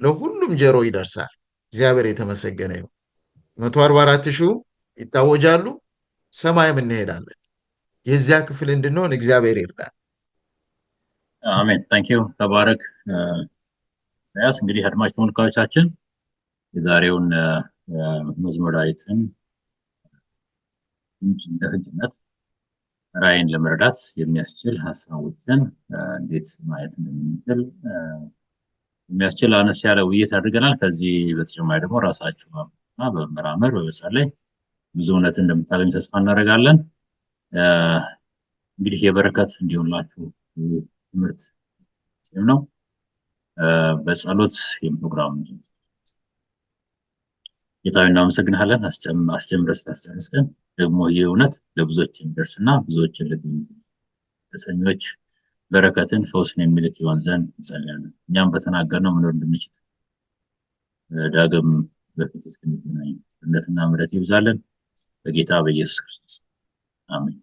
ለሁሉም ጆሮ ይደርሳል። እግዚአብሔር የተመሰገነ ይሁን። 144,000 ይታወጃሉ፣ ሰማይም እንሄዳለን። የዚያ ክፍል እንድንሆን እግዚአብሔር ይርዳል። አሜን። ታንኪዩ። ተባረክ። ያስ እንግዲህ አድማጭ ተመልካቾቻችን የዛሬውን መዝሙረ ዳዊትን እንደ ህግነት ራዕይን ለመረዳት የሚያስችል ሀሳቦችን እንዴት ማየት እንደምንችል የሚያስችል አነስ ያለ ውይይት አድርገናል። ከዚህ በተጨማሪ ደግሞ ራሳችሁና በመመራመር በመጸለይ ብዙ እውነት እንደምታገኙ ተስፋ እናደርጋለን። እንግዲህ የበረከት እንዲሆንላችሁ ትምህርት ነው። በጸሎት የፕሮግራም ጌታዊ እናመሰግናለን። አስጀምረህ ስላስጨረስከን ደግሞ ይህ እውነት ለብዙዎች የሚደርስና ብዙዎችን ለሰኞች በረከትን ፈውስን የሚልክ ይሆን ዘንድ እንጸልያለን። እኛም በተናገርነው መኖር እንድንችል ዳግም በፊት እስክንገናኝ እምነትና ምሕረት ይብዛልን በጌታ በኢየሱስ ክርስቶስ አሜን።